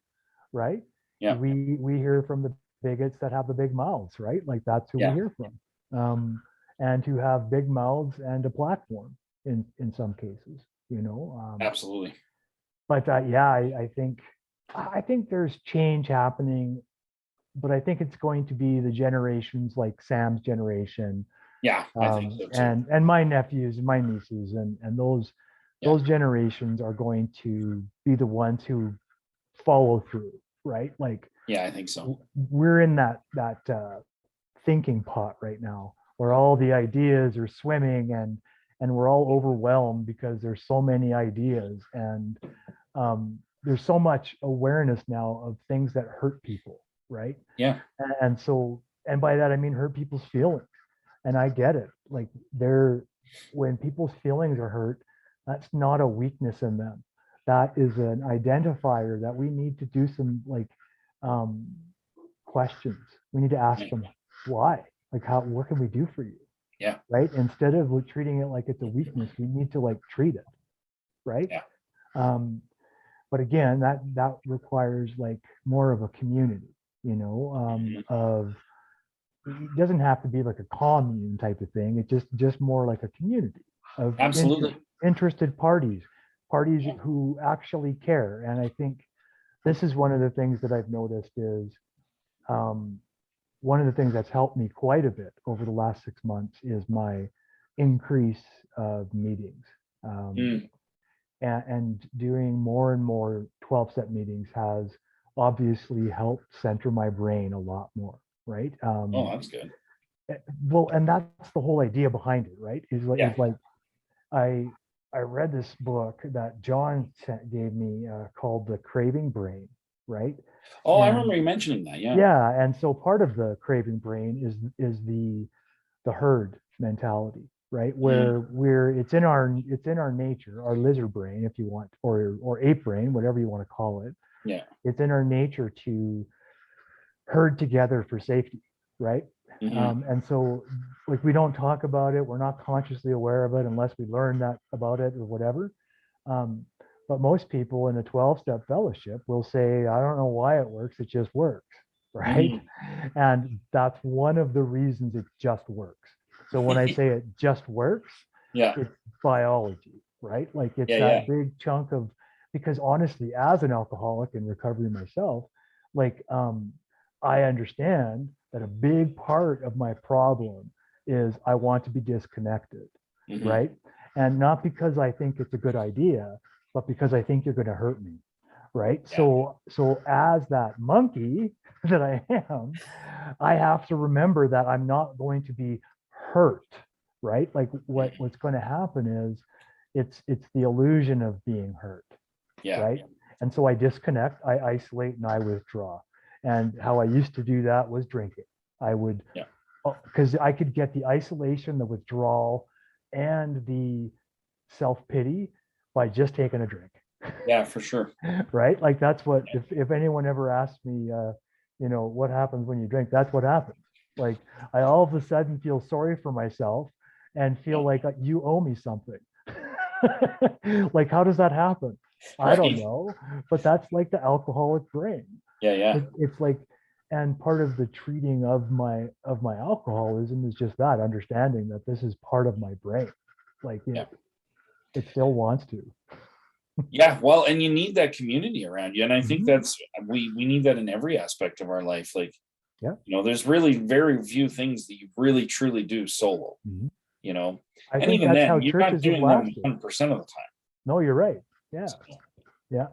Right. Yeah. We hear from the bigots that have the big mouths, right? Like that's who we hear from. And who have big mouths and a platform in some cases, you know. Absolutely. But I think there's change happening, but I think it's going to be the generations like Sam's generation. Yeah, I think so too. And my nephews and my nieces and those generations are going to be the ones who follow through, right? Like, yeah, I think so. We're in that thinking pot right now where all the ideas are swimming and we're all overwhelmed because there's so many ideas, and there's so much awareness now of things that hurt people, right? Yeah. And so, and by that I mean hurt people's feelings. And I get it. Like when people's feelings are hurt, that's not a weakness in them. That is an identifier that we need to do some questions. We need to ask them why. Like, what can we do for you? Yeah. Right. Instead of treating it like it's a weakness, we need to like treat it. Right. Yeah. But again, that requires like more of a community, you know, of, it doesn't have to be like a commune type of thing. It's just more like a community of interested parties who actually care. And I think this is one of the things that I've noticed is one of the things that's helped me quite a bit over the last 6 months is my increase of meetings. And doing more and more 12-step meetings has obviously helped center my brain a lot more, right? Oh, that's good. Well, and that's the whole idea behind it, right? Is like I read this book that John gave me called The Craving Brain, right? Oh, I remember you mentioning that. Yeah. Yeah, and so part of the craving brain is the herd mentality, right? Where it's in our nature, our lizard brain, if you want, or ape brain, whatever you want to call it. Yeah. It's in our nature to herd together for safety, right? And so, like, we don't talk about it. We're not consciously aware of it unless we learn that about it or whatever. But most people in a 12-step fellowship will say, I don't know why it works. It just works, right? And that's one of the reasons it just works. So when I say it just works, it's biology, right? Like it's that big chunk of, because honestly, as an alcoholic in recovery myself, like I understand that a big part of my problem is I want to be disconnected, right? And not because I think it's a good idea, but because I think you're going to hurt me. Right. Yeah. So as that monkey that I am, I have to remember that I'm not going to be hurt. Right. Like what's going to happen is it's the illusion of being hurt. Yeah. Right. And so I disconnect, I isolate, and I withdraw. And how I used to do that was drinking. I would, Yeah. because I could get the isolation, the withdrawal, and the self-pity by just taking a drink. Yeah, for sure. Right? Like that's what, if anyone ever asked me, what happens when you drink, that's what happens. Like I all of a sudden feel sorry for myself and feel like you owe me something. Like, how does that happen? I don't know, but that's like the alcoholic brain. Yeah. It's like, and part of the treating of my alcoholism is just that understanding that this is part of my brain. Like it still wants to. Yeah, well, and you need that community around you, and I think that's we need that in every aspect of our life. Like, there's really very few things that you really truly do solo. I and think even that's how then, you're not churches have doing them lasted. 100% of the time. No, you're right. Yeah.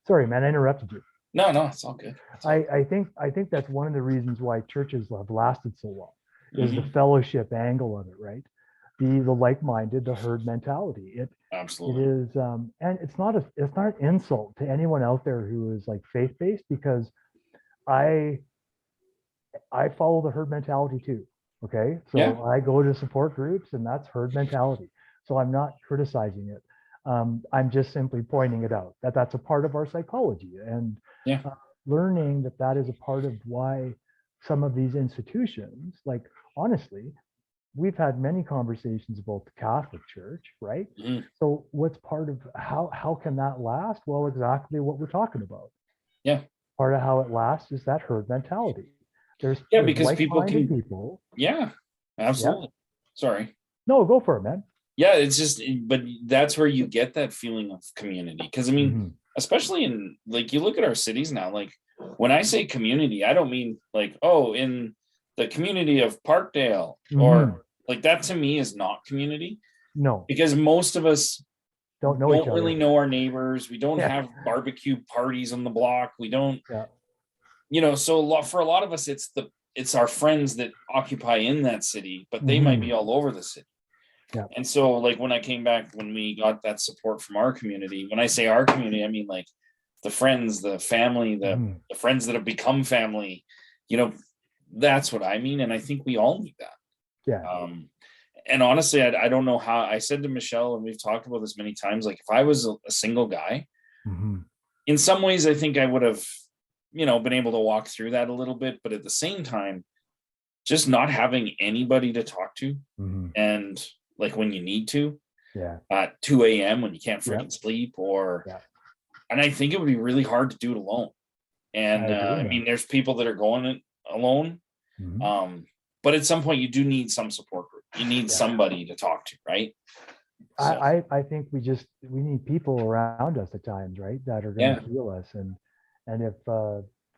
Sorry, man, I interrupted you. No, it's all good. I think that's one of the reasons why churches have lasted so long is the fellowship angle of it, right? The like-minded, the herd mentality. Absolutely. It is, and it's not an insult to anyone out there who is like faith-based, because I follow the herd mentality too. Okay, so I go to support groups, and that's herd mentality. So I'm not criticizing it. I'm just simply pointing it out that that's a part of our psychology, and learning that is a part of why some of these institutions, like honestly, we've had many conversations about the Catholic Church, right? So what's part of how can that last? Well, exactly what we're talking about. Yeah. Part of how it lasts is that herd mentality. There's because like-minded people. Yeah, absolutely. Yeah. Sorry. No, go for it, man. Yeah, it's just, but that's where you get that feeling of community. Because I mean, especially in, like, you look at our cities now, like when I say community, I don't mean like, oh, in the community of Parkdale or like that. To me is not community. No, because most of us don't really know our neighbors. We don't have barbecue parties on the block. We don't, so for a lot of us, it's our friends that occupy in that city, but they might be all over the city. And so like when I came back, when we got that support from our community, when I say our community, I mean like the friends, the family, the friends that have become family, that's what I mean. And I think we all need that. And honestly, I don't know how. I said to Michelle, and we've talked about this many times, like if I was a single guy, in some ways, I think I would have, been able to walk through that a little bit. But at the same time, just not having anybody to talk to, and like when you need to, at 2 a.m. when you can't freaking sleep, and I think it would be really hard to do it alone. And I mean, there's people that are going it alone. But at some point you do need some support group. You need somebody to talk to, right? So, I think we need people around us at times, right? That are going to heal us. And if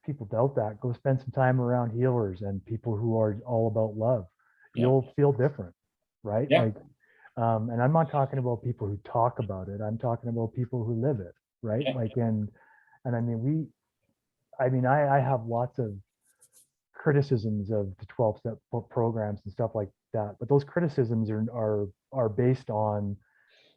people doubt that, go spend some time around healers and people who are all about love. You'll feel different, right? Like, and I'm not talking about people who talk about it. I'm talking about people who live it, right? Like, and I mean, I have lots of criticisms of the 12-step programs and stuff like that, but those criticisms are based on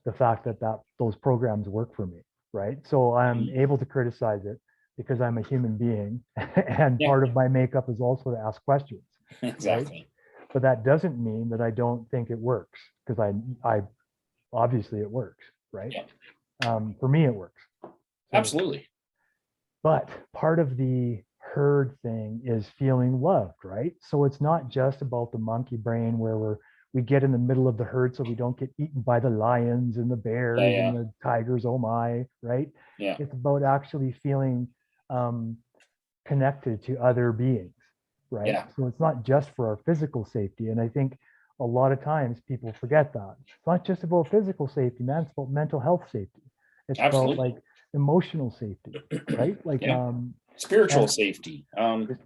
the fact that those programs work for me, right? So I'm able to criticize it because I'm a human being, and part of my makeup is also to ask questions. Exactly. Right? But that doesn't mean that I don't think it works, because I obviously it works, right? For me it works. So, absolutely. But part of the herd thing is feeling loved, right? So it's not just about the monkey brain where we get in the middle of the herd so we don't get eaten by the lions and the bears and the tigers, oh my, right? It's about actually feeling connected to other beings, right? So it's not just for our physical safety. And I think a lot of times people forget that. It's not just about physical safety, man. It's about mental health safety. It's about like emotional safety, right? Like Spiritual And safety.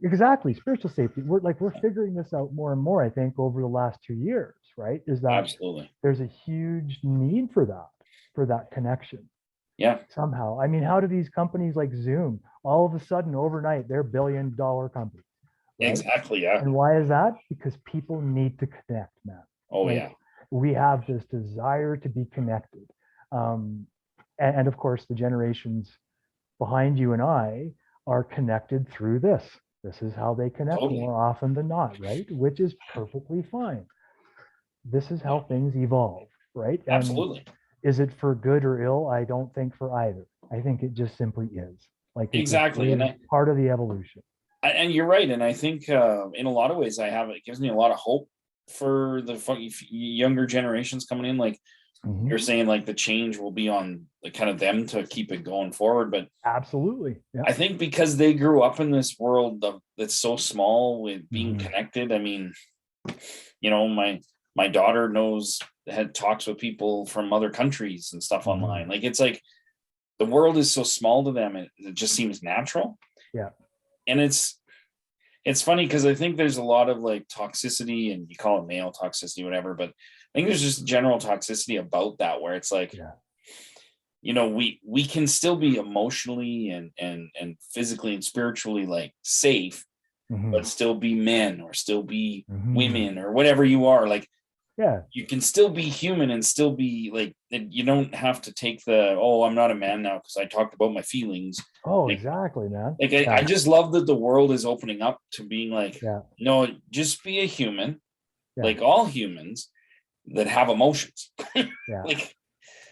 exactly, spiritual safety. We're figuring this out more and more, I think, over the last 2 years, right? Is that Absolutely. there's a huge need for that connection Yeah, somehow. I mean, how do these companies like Zoom all of a sudden overnight they're $1 billion companies, right? exactly. Yeah. And why is that? Because people need to connect, man. Oh, Like yeah. we have this desire to be connected. Um, and of course, the generations behind you and I are connected through this. This is how they connect Totally. more often than not, right? Which is perfectly fine. This is how things evolve, right? And Absolutely. is it for good or ill? I don't think for either. I think it just simply is. Like it just Exactly. is part of the evolution. And you're right. And I think in a lot of ways, it gives me a lot of hope for the younger generations coming in. Like Mhm. you're saying, like the change will be on the kind of them to keep it going forward. But Absolutely. Yeah. I think because they grew up in this world that's so small with being Mhm. connected. I mean, my daughter had talks with people from other countries and stuff Mhm. online. Like it's like the world is so small to them, it just seems natural. Yeah. And it's funny because I think there's a lot of like toxicity, and you call it male toxicity, whatever, but I think there's just general toxicity about that where it's like, Yeah. we can still be emotionally and physically and spiritually like safe, Mhm. but still be men or still be Mhm. women or whatever you are. Like Yeah. you can still be human and still be like, you don't have to take I'm not a man now because I talked about my feelings. Oh, Like, exactly, man. I Yeah. just love that the world is opening up to being like, Yeah. no, just be a human, Yeah. like all humans that have emotions. Yeah. Like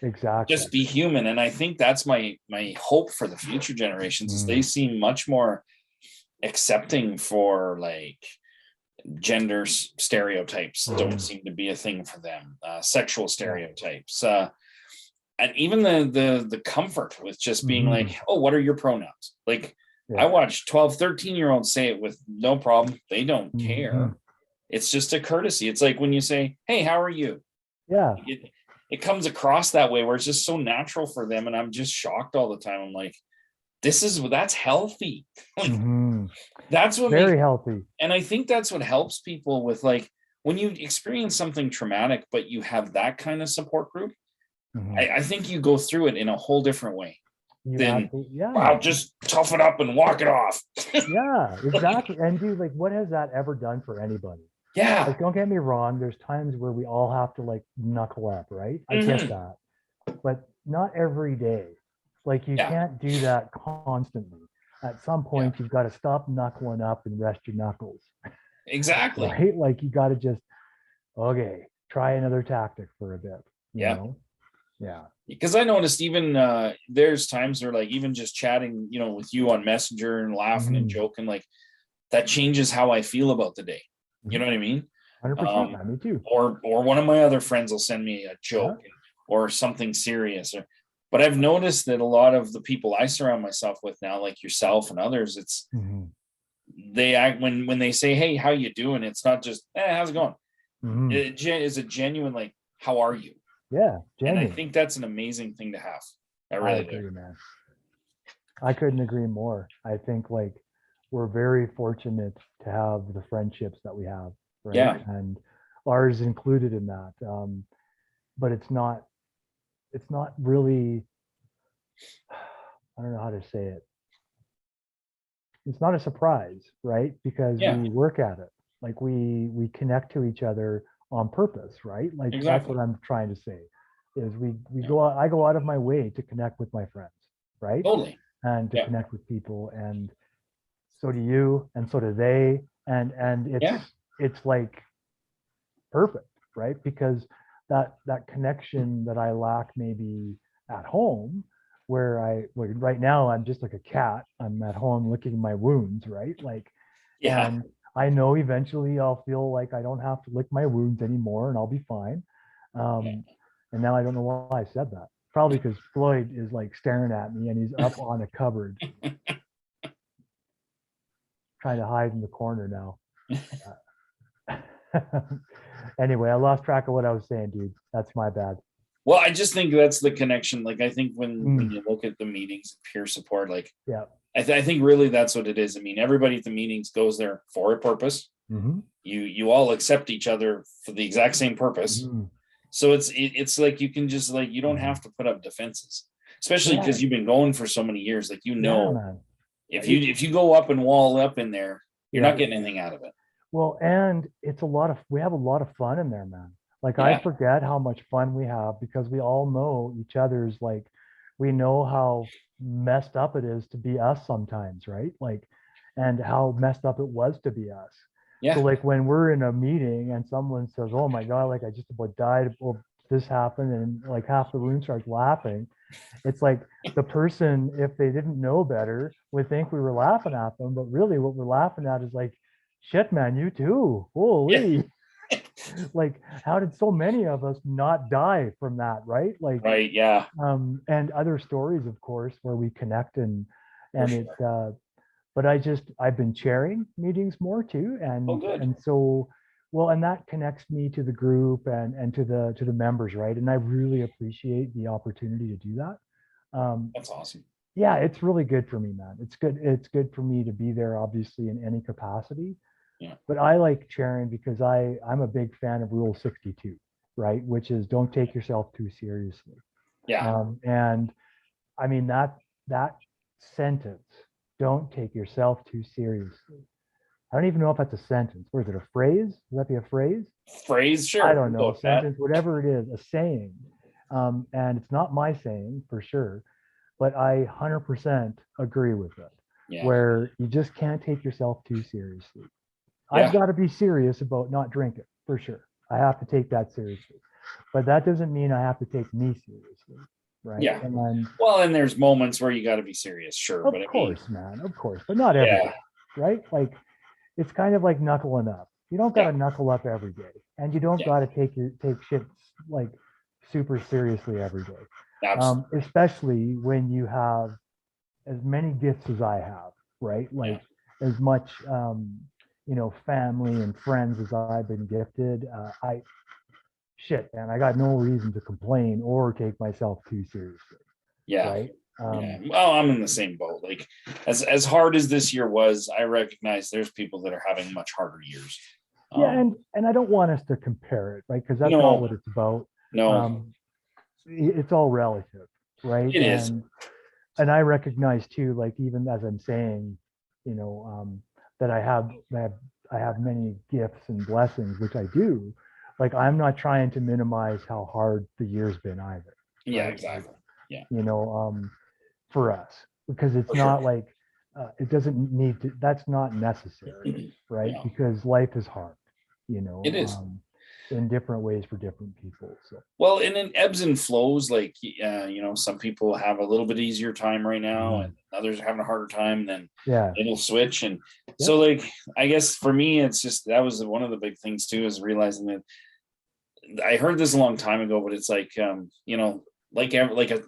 Exactly. just be human. And I think that's my hope for the future generations is they Mm. seem much more accepting for like gender stereotypes don't Mhm. seem to be a thing for them, sexual Yeah. stereotypes, and even the comfort with just being Mhm. like, oh, what are your pronouns? Like I Yeah. watch 12, 13-year-olds say it with no problem. They don't care. Mhm. It's just a courtesy. It's like when you say, hey, how are you? Yeah. It comes across that way where it's just so natural for them, and I'm just shocked all the time. I'm like, that's healthy. Like Mhm. that's what makes. Very healthy. And I think that's what helps people with like when you experience something traumatic, but you have that kind of support group. Mhm. I think you go through it in a whole different way You than, absolutely, yeah, wow, man. just tough it up and walk it off. Yeah, Like, exactly. And dude, like, what has that ever done for anybody? yeah. Like, don't get me wrong, there's times where we all have to like knuckle up, right? I get Hmm. that, but not every day. Like, you Yeah. can't do that constantly. At some Yeah. point, you've got to stop knuckling up and rest your knuckles, Exactly. right? Like, you got to just, okay, try another tactic for a bit, you Yeah. know? Yeah. Because I noticed even there's times where like even just chatting, with you on Messenger and laughing and Mhm. joking, like that changes how I feel about the day. You Mhm. know what I mean? 100%, Um, man. Me too. or one of my other friends will send me a Yeah. joke or something serious. But I've noticed that a lot of the people I surround myself with now, like yourself and others, it's Mhm. they act when they say, "Hey, how you doing?" It's not just, how's it going?" Mhm. It is a genuine like, "How are you?" Yeah, And I genuine. think that's an amazing thing to have. I I really do. agree, man. I couldn't agree more. I think like we're very fortunate to have the friendships that we have, right? Yeah. And ours included in that. But it's not really, I don't know how to say it. It's not a surprise, right? Because Yeah. we work at it. Like we connect to each other on purpose, right? Like that's Exactly. what I'm trying to say. Is we Yeah. go out, I go out of my way to connect with my friends, right? Totally. And to Yeah. connect with people, and so do you, and so do they, and Yeah. it's like perfect, right? Because that connection that I lack maybe at home, where right now I'm just like a cat, I'm at home licking my wounds, right? Like, Yeah. and I know eventually I'll feel like I don't have to lick my wounds anymore and I'll be fine. Yeah. um and now I don't know why I said that. Probably because Floyd is like staring at me and he's up on a cupboard trying to hide in the corner now. Anyway, I lost track of what I was saying, dude. That's my bad. Well, I just think that's the connection. Like I think when Mm, you look at the meetings, peer support, like yeah. I think really that's what it is. I mean, everybody at the meetings goes there for a purpose. Mm-hmm. You all accept each other for the exact same purpose. Mm-hmm. So it's like you can just like, you don't have to put up defenses, especially because you've been going for so many years. Like, man. if you go up and wall up in there, you're not getting anything out of it. Well, and we have a lot of fun in there, man. Like, I forget how much fun we have because we all know each other's, like, we know how messed up it is to be us sometimes, right? Like, and how messed up it was to be us. Yeah. So like when we're in a meeting and someone says, "Oh my God, like I just about died, well, this happened," and like half the room starts laughing, it's like the person, if they didn't know better, would think we were laughing at them, but really what we're laughing at is like, shit, man, you too. Holy. Like, how did so many of us not die from that, right? Like, right, yeah. And other stories, of course, where we connect and but I've been chairing meetings more too, and so, well, and that connects me to the group and to the members, right? And I really appreciate the opportunity to do that. That's awesome. Yeah, it's really good for me, man. It's good for me to be there, obviously, in any capacity. Yeah. But I like chairing because I'm a big fan of Rule 62, right? Which is don't take yourself too seriously. Yeah. And I mean that sentence, don't take yourself too seriously. I don't even know if that's a sentence. Or is it a phrase? Would that be a phrase? Phrase, sure. I don't know. A sentence, whatever it is, a saying. And it's not my saying for sure, but I 100% agree with it. Yeah. Where you just can't take yourself too seriously. I've got to be serious about not drinking for sure. I have to take that seriously, but that doesn't mean I have to take me seriously, right? Yeah. And then, well, and there's moments where you got to be serious, sure. Of course, man, of course, but not every day, right? Like, it's kind of like knuckling up. You don't got to knuckle up every day, and you don't got to take shit like super seriously every day. Especially when you have as many gifts as I have, right? Like as much family and friends as I've been gifted. Man, I got no reason to complain or take myself too seriously. Yeah. Right. Well, I'm in the same boat. Like, as hard as this year was, I recognize there's people that are having much harder years. And I don't want us to compare it, right? Because that's not what it's about. No. It's all relative, right? It is. And I recognize too, like, even as I'm saying, that I have many gifts and blessings, which I do. Like, I'm not trying to minimize how hard the year's been either. Yeah, right? Exactly. Yeah. For us, because it's not like it doesn't need to. That's not necessary, right? Because life is hard. It is. In different ways for different people. So, well, and in ebbs and flows, like, some people have a little bit easier time right now, and others are having a harder time, then it'll switch. And so, like, I guess for me, it's just, that was one of the big things too, is realizing that I heard this a long time ago, but it's like,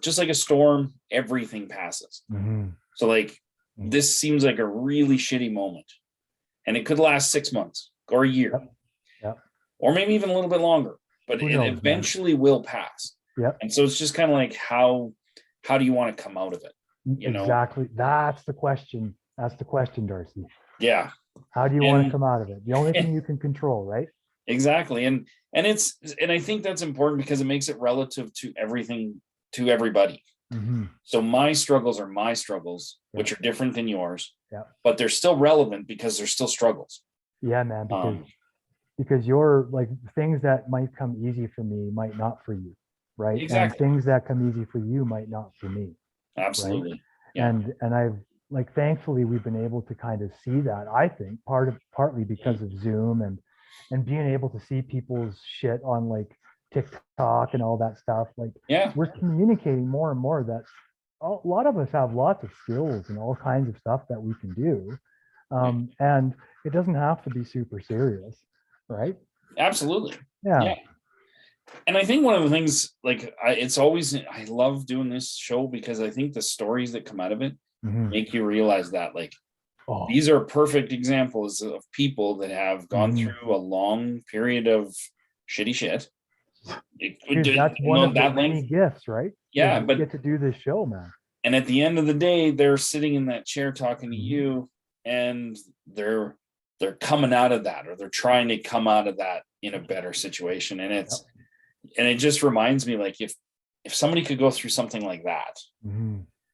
just like a storm, everything passes. Mm-hmm. So like, this seems like a really shitty moment, and it could last 6 months or a year. Or maybe even a little bit longer, but it eventually will pass. And so it's just kind of like, how do you want to come out of it? Exactly. That's the question. That's the question, Darcy. Yeah. How do you want to come out of it? The only thing you can control, right? Exactly. And I think that's important because it makes it relative to everything, to everybody. Mm-hmm. So my struggles are my struggles, which are different than yours, but they're still relevant because they're still struggles. Yeah, man. Because you're like, things that might come easy for me might not for you, right? Exactly. And things that come easy for you might not for me. Absolutely. Right? Yeah. And I've, like, thankfully we've been able to kind of see that, I think, partly because of Zoom and being able to see people's shit on like TikTok and all that stuff. Like, we're communicating more and more that a lot of us have lots of skills and all kinds of stuff that we can do. And it doesn't have to be super serious. Right. Absolutely. Yeah. And I think one of the things, like, I love doing this show because I think the stories that come out of it make you realize that, like, these are perfect examples of people that have gone through a long period of shitty shit. Dude, that's one of the many gifts, right? Yeah, but get to do this show, man. And at the end of the day, they're sitting in that chair talking to you, and they're coming out of that, or they're trying to come out of that in a better situation. And and it just reminds me, like, if somebody could go through something like that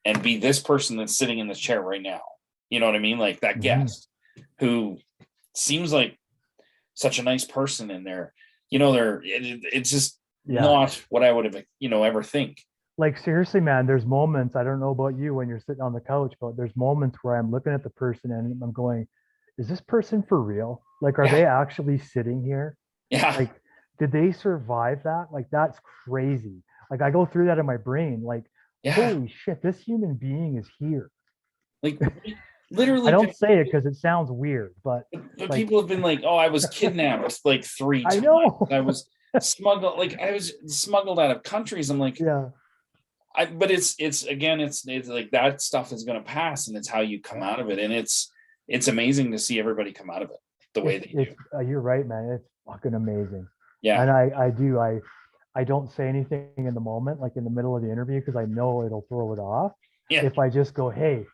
and be this person that's sitting in this chair right now, you know what I mean? Like that guest who seems like such a nice person in there, it's just not what I would have, ever think. Like, seriously, man, there's moments, I don't know about you when you're sitting on the couch, but there's moments where I'm looking at the person and I'm going, is this person for real? Like, are they actually sitting here? Yeah. Like, did they survive that? Like, that's crazy. Like, I go through that in my brain. Like, holy shit, this human being is here. Like, literally. I don't say it because it sounds weird, but like, people have been like, oh, I was kidnapped like 3 times. I know. I was smuggled out of countries. I'm like, but it's like that stuff is going to pass, and it's how you come out of it. And it's amazing to see everybody come out of it the way they do. You're right, man. It's fucking amazing. Yeah. And I don't say anything in the moment, like in the middle of the interview, because I know it'll throw it off. Yeah. If I just go, hey,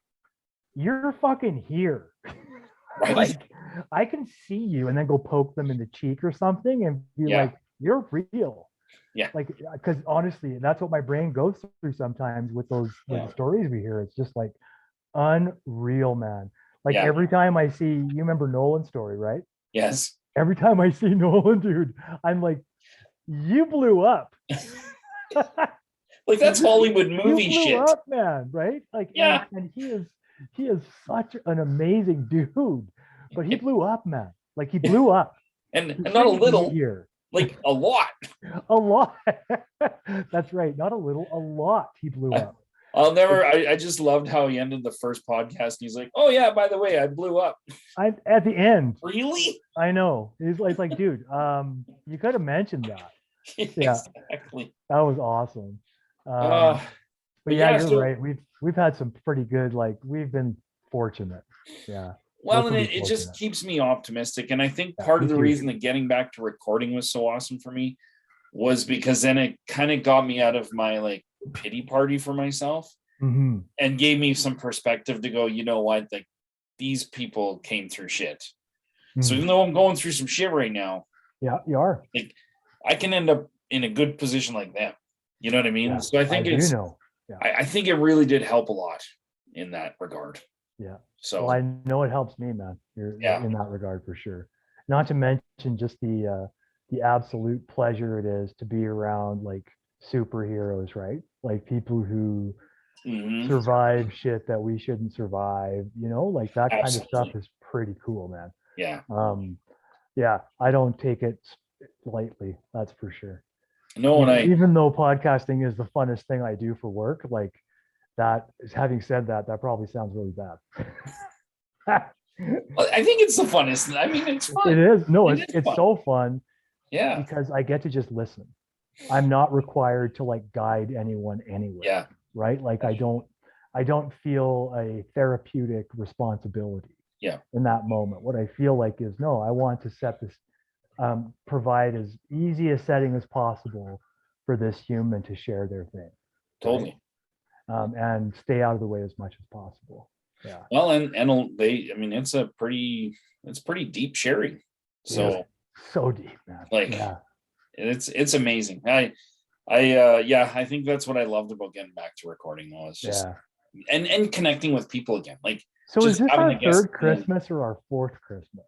you're fucking here. Right. Like, I can see you, and then go poke them in the cheek or something and be like, you're real. Yeah. Like, because honestly, that's what my brain goes through sometimes with those stories we hear. It's just like unreal, man. Like every time I see, you remember Nolan's story, right? Yes. Every time I see Nolan, dude, I'm like, you blew up. Like, that's Hollywood movie you blew shit. up, man, right? Like, and he is such an amazing dude, but he blew up, man. Like, he blew up. and not a little here. Like a lot. A lot. That's right. Not a little, a lot. He blew up. I just loved how he ended the first podcast. He's like, oh yeah, by the way, I blew up. I at the end. Really? I know. He's like, dude, you could have mentioned that. Exactly. That was awesome. But yeah, you're right. We've had some pretty good, like, we've been fortunate. Yeah. Well, and it just keeps me optimistic. And I think part of the reason that getting back to recording was so awesome for me was because then it kind of got me out of my like pity party for myself and gave me some perspective to go, you know what, like, these people came through shit. So even though I'm going through some shit right now, you are. Like, I can end up in a good position like them. You know what I mean? So I think I think it really did help a lot in that regard. Yeah. So well, I know it helps me, man. You're in that regard for sure. Not to mention just the absolute pleasure it is to be around like superheroes, right? Like people who survive shit that we shouldn't survive, like that kind of stuff is pretty cool, man. Yeah. I don't take it lightly, that's for sure. No, and even though podcasting is the funnest thing I do for work, like, that is, having said that probably sounds really bad. I think it's the funnest. I mean, it's fun. It is. No, it's so fun. Yeah. Because I get to just listen. I'm not required to like guide anyone anywhere. Yeah. Right. Like, I don't feel a therapeutic responsibility. Yeah. In that moment. What I feel like is, no, I want to set this, provide as easy a setting as possible for this human to share their thing. Totally. Right? And stay out of the way as much as possible. Yeah. Well, and it's pretty deep sharing. So deep, man. Like, it's amazing. I think that's what I loved about getting back to recording, though. It's just and connecting with people again. Like, so is this our third Christmas or our fourth Christmas?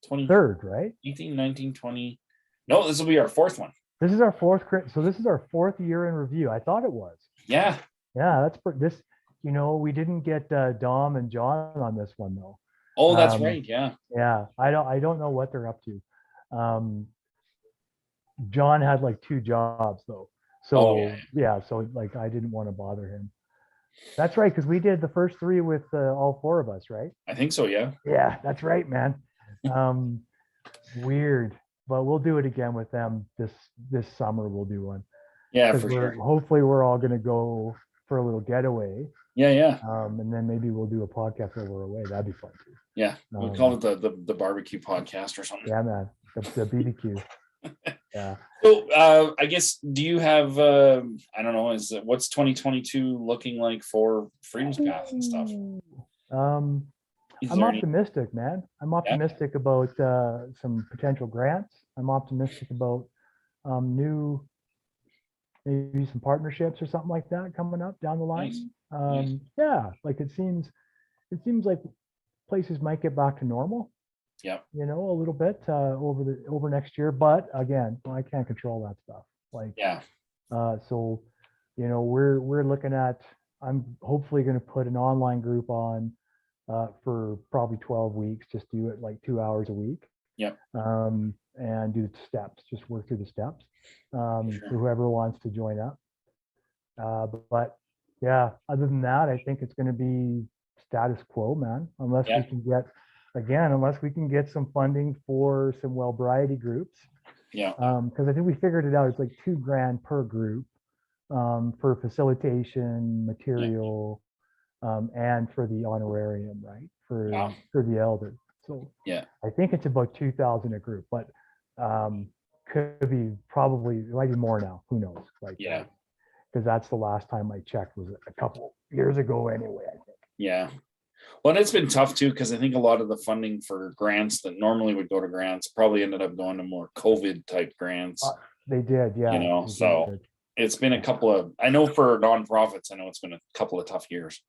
23rd, right? 18, 19, 20. No, this will be our fourth one. This is our fourth. So this is our fourth year in review. I thought it was. Yeah. Yeah, that's this. We didn't get Dom and John on this one though. Oh, that's right. Yeah. Yeah, I don't know what they're up to. John had like 2 jobs though, so so like I didn't want to bother him. That's right, because we did the first 3 with all 4 of us, right? I think so. Yeah. Yeah, that's right, man. Weird, but we'll do it again with them this summer. We'll do one. Yeah, for sure. Hopefully, we're all going to go for a little getaway. Yeah. And then maybe we'll do a podcast while we're away. That'd be fun too. Yeah, we'll call it the barbecue podcast or something. Yeah, man. The BBQ. Yeah. So I guess, do you have, I don't know, what's 2022 looking like for Freedom's Path and stuff? Um, Is I'm there any? optimistic, man. I'm Yeah, optimistic about some potential grants. I'm optimistic about new, maybe some partnerships or something like that coming up down the nice. line. Nice. Yeah, like it seems like places might get back to normal, Yeah. a little bit over next year. But again, I can't control that stuff. Like, Yeah. so, we're looking at. I'm hopefully going to put an online group on for probably 12 weeks. Just do it like 2 hours a week, Yep. and do the steps. Just work through the steps For for sure. whoever wants to join up. But yeah, other than that, I think it's going to be status quo, man. Yeah. Unless we can get some funding for some Wellbriety groups, Yeah. because I think we figured it out. It's like $2,000 per group for facilitation, Yeah. material, and for the honorarium, right? Wow. For the elder. So Yeah. I think it's about 2,000 a group, but could be probably it might be more now. Who knows? Like, Yeah. because that's the last time I checked was a couple years ago anyway, I think. Yeah. Well, and it's been tough too, because I think a lot of the funding for grants that normally would go to grants probably ended up going to more COVID type grants, They did, yeah. They so did. it's been a couple of, I know for nonprofits, I know it's been a couple of tough years.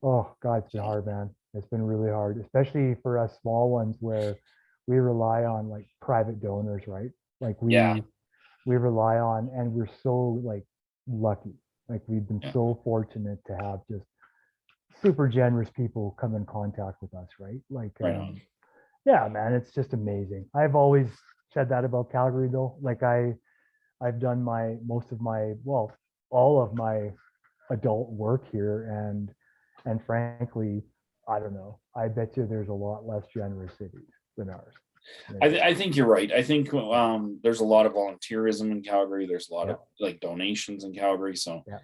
Oh God, it's been So, hard, man. It's been really hard, especially for us small ones where we rely on like private donors, right? Like yeah. we rely on, and we're so like lucky. Like we've been Yeah. so fortunate to have just super generous people come in contact with us, right? Like, Right on. yeah, man, it's just amazing. I've always said that about Calgary, though. Like I've done all of my adult work here, and frankly, I don't know. I bet you there's a lot less generous cities than ours. I think you're right. I think there's a lot of volunteerism in Calgary. There's a lot Yeah, of like donations in Calgary. So, yeah.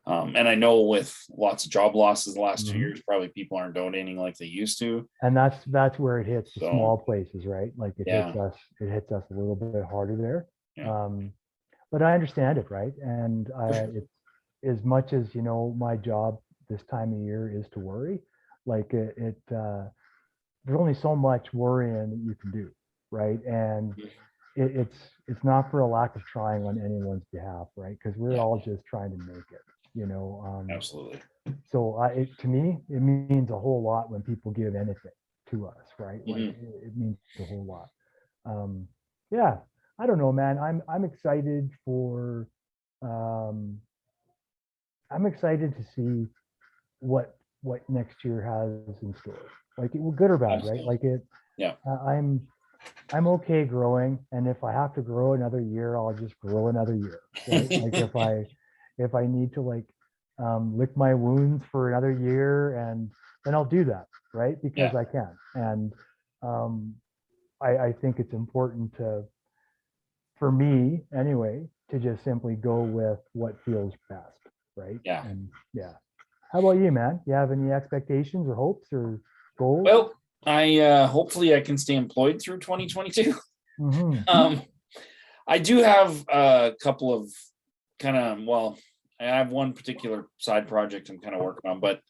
And I know with lots of job losses the last 2 Mhm. years, probably people aren't donating like they used to. And that's where it hits the So, small places, right? Like yeah. it hits us a little bit harder there. Yeah. But I understand it, right? And For sure. it's as much as my job this time of year is to worry. Like there's only so much worrying that you can do, right? And it's not for a lack of trying on anyone's behalf, right? Because we're Yeah. all just trying to make it. Absolutely. So to me, it means a whole lot when people give anything to us, right? Like it means a whole lot. Um, yeah, I don't know, man. I'm excited for. Um, I'm excited to see what next year has in store. Like good or bad, right? Absolutely. Like it. Yeah. I'm okay growing, and if I have to grow another year, I'll just grow another year, right? Like if I need to like lick my wounds for another year, and then I'll do that, right? Because Yeah. I can, and I think it's important for me anyway, to just simply go with what feels best, right? Yeah. And yeah. How about you, man? You have any expectations or hopes or goals? Well, I hopefully I can stay employed through 2022. Mm-hmm. I do have a couple of I have one particular side project I'm kind of working on, but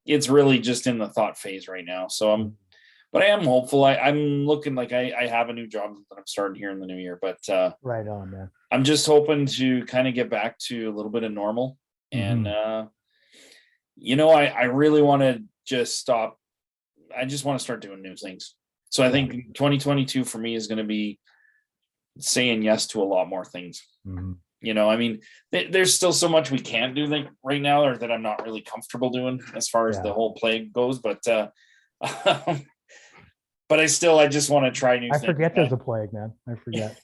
it's really just in the thought phase right now. So but I am hopeful. I'm looking like I have a new job that I'm starting here in the new year, but Right on, man. I'm just hoping to kind of get back to a little bit of normal. And, Mm-hmm. I really want to just stop. I just want to start doing new things. So I Yeah. think 2022 for me is going to be saying yes to a lot more things. Mm-hmm. I mean, there's still so much we can't do right now, or that I'm not really comfortable doing as far as Yeah. the whole plague goes. But but I just want to try new I things. forget there's a plague, man. I forget.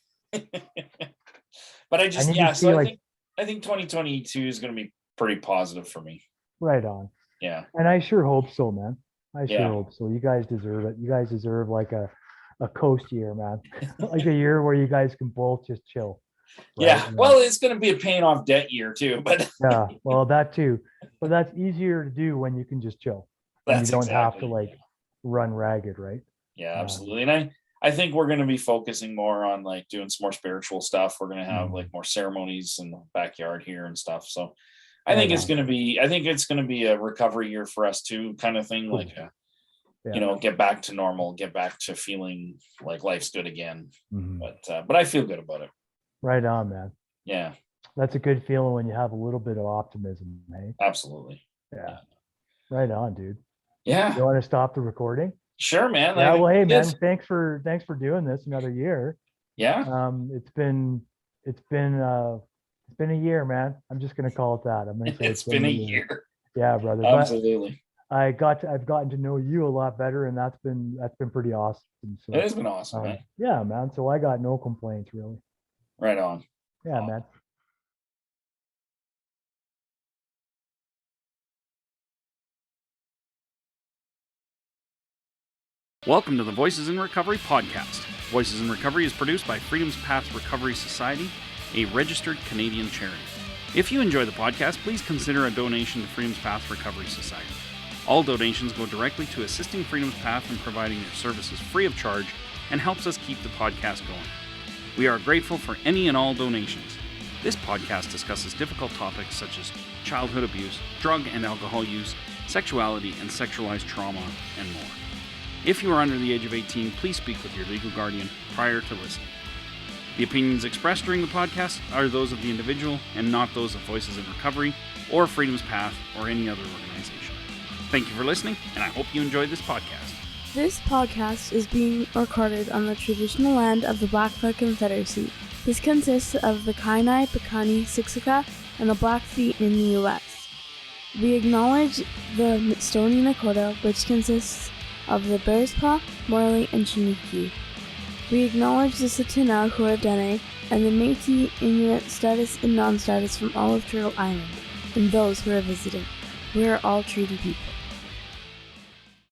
But I need yeah. to see So like I think 2022 is going to be pretty positive for me. right on. Yeah. And I sure hope so, man. I sure Yeah. hope so. You guys deserve it. You guys deserve like a coast year, man. Like a year where you guys can both just chill. Right? Yeah. Well, it's going to be a paying off debt year too, but yeah, well, that too. But that's easier to do when you can just chill. When you that's don't have to exactly. like run ragged, right? Yeah, absolutely. And I think we're going to be focusing more on like doing some more spiritual stuff. We're going to have like more ceremonies in the backyard here and stuff. So I think it's going to be a recovery year for us too, kind of thing. Cool. Like, get back to normal, get back to feeling like life's good again. But I feel good about it. Right on, man. Yeah. That's a good feeling when you have a little bit of optimism, eh? Absolutely. Yeah. Right on, dude. Yeah. You want to stop the recording? Sure, man. Yeah. Well, hey, man. Thanks for doing this another year. Yeah. It's been a year, man. I'm just gonna call it that. I'm gonna say it's been a year. Yeah, brother. Absolutely. But I've gotten to know you a lot better, and that's been pretty awesome. So, it has been awesome, man. Yeah, man. So I got no complaints, really. Right on. Yeah, man. Welcome to the Voices in Recovery podcast. Voices in Recovery is produced by Freedom's Path Recovery Society, a registered Canadian charity. If you enjoy the podcast, please consider a donation to Freedom's Path Recovery Society. All donations go directly to assisting Freedom's Path in providing their services free of charge and helps us keep the podcast going. We are grateful for any and all donations. This podcast discusses difficult topics such as childhood abuse, drug and alcohol use, sexuality and sexualized trauma, and more. If you are under the age of 18, please speak with your legal guardian prior to listening. The opinions expressed during the podcast are those of the individual and not those of Voices in Recovery or Freedom's Path or any other organization. Thank you for listening, and I hope you enjoyed this podcast. This podcast is being recorded on the traditional land of the Blackfoot Confederacy. This consists of the Kainai, Piikani, Siksika, and the Blackfeet in the U.S. We acknowledge the Stoney Nakoda, which consists of the Bearspaw, Morley, and Chiniki. We acknowledge the Tsuut'ina Huardene and the Métis, Inuit, status and non-status from all of Turtle Island, and those who are visiting. We are all treaty people.